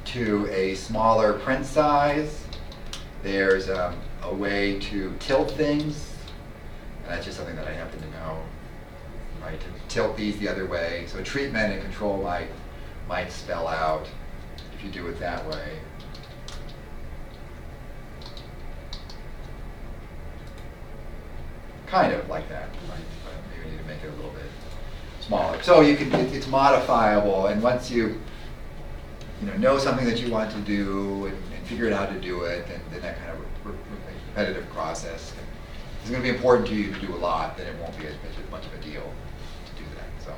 to a smaller print size. There's a way to tilt things, and that's just something that I happen to know, right? To tilt these the other way. So treatment and control might spell out if you do it that way. Kind of like that, right? But maybe we need to make it a little bit smaller. So you can, it's modifiable, and once you know something that you want to do and figure out how to do it, then that kind of repetitive process is going to be important to you to do a lot. Then it won't be as much of a deal to do that. So,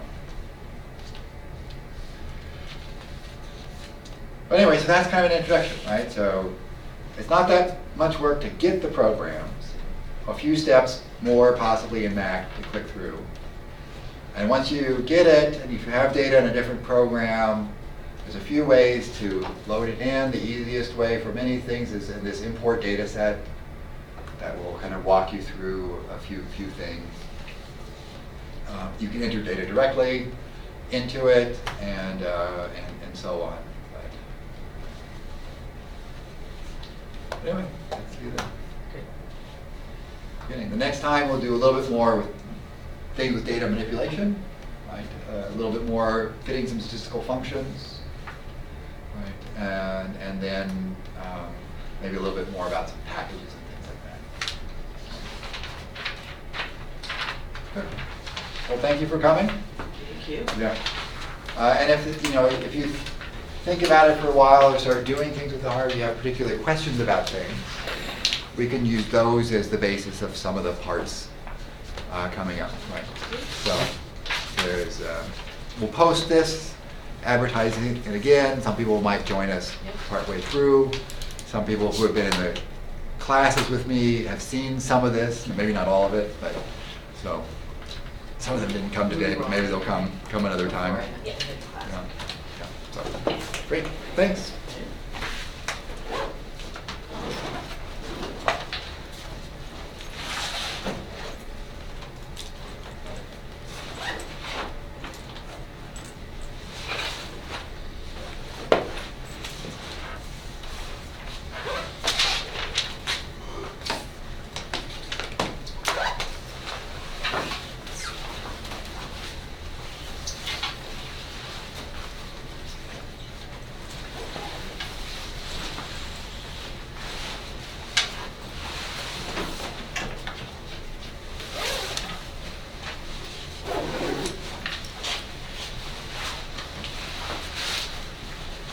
but anyway, so that's kind of an introduction, right? So it's not that much work to get the programs. A few steps more possibly in Mac to click through. And once you get it, and if you have data in a different program, there's a few ways to load it in. The easiest way for many things is in this import data set that will kind of walk you through a few things. You can enter data directly into it and so on. But anyway, let's do that. The next time we'll do a little bit more with things with data manipulation, right? A little bit more fitting some statistical functions, right? And then maybe a little bit more about some packages and things like that. Good. Well, thank you for coming. Thank you. Yeah. And if you think about it for a while or start doing things with the hardware, you have particular questions about things, we can use those as the basis of some of the parts coming up, right? So there's, we'll post this, advertising it again. Some people might join us partway through. Some people who have been in the classes with me have seen some of this, maybe not all of it, but so some of them didn't come today, but maybe they'll come another time. Yeah. So great, thanks.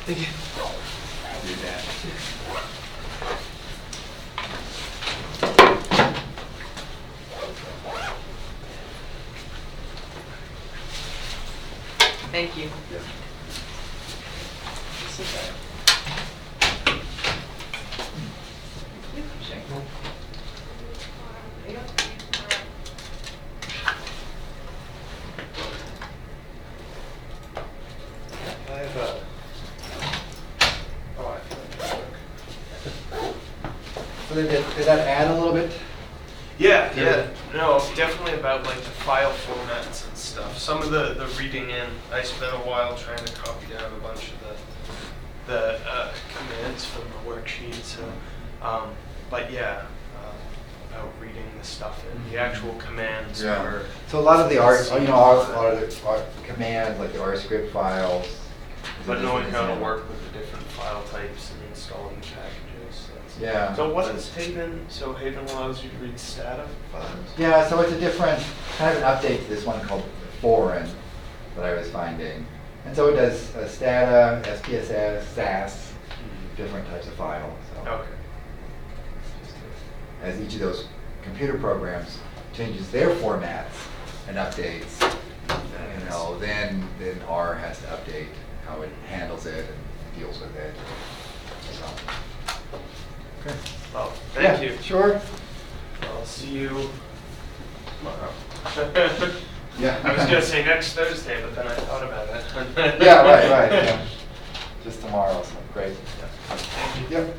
Thank you. Do that. Thank you. Yeah. I have a. Oh, I feel like So did that add a little bit? Yeah. No, definitely about like the file formats and stuff. Some of the reading in, I spent a while trying to copy down a bunch of the commands from the worksheet. So, but yeah, about reading the stuff in. The actual commands are. So a lot of the art, a lot of the art commands, like the R script files. But knowing how to work with the different file types and installing packages. Yeah. So what is Haven? So Haven allows you to read stata files? Yeah, so it's a different, kind of an update to this one called Foreign that I was finding. And so it does stata, SPSS, SAS, different types of files. So Okay. as each of those computer programs changes their formats and updates, then R has to update how it handles it and deals with it. So. Okay. Well, thank you. Sure. I'll see you tomorrow. Yeah. I was gonna say next Thursday, but then I thought about it. Yeah, right. Yeah. Just tomorrow, so great. Thank you. Yep.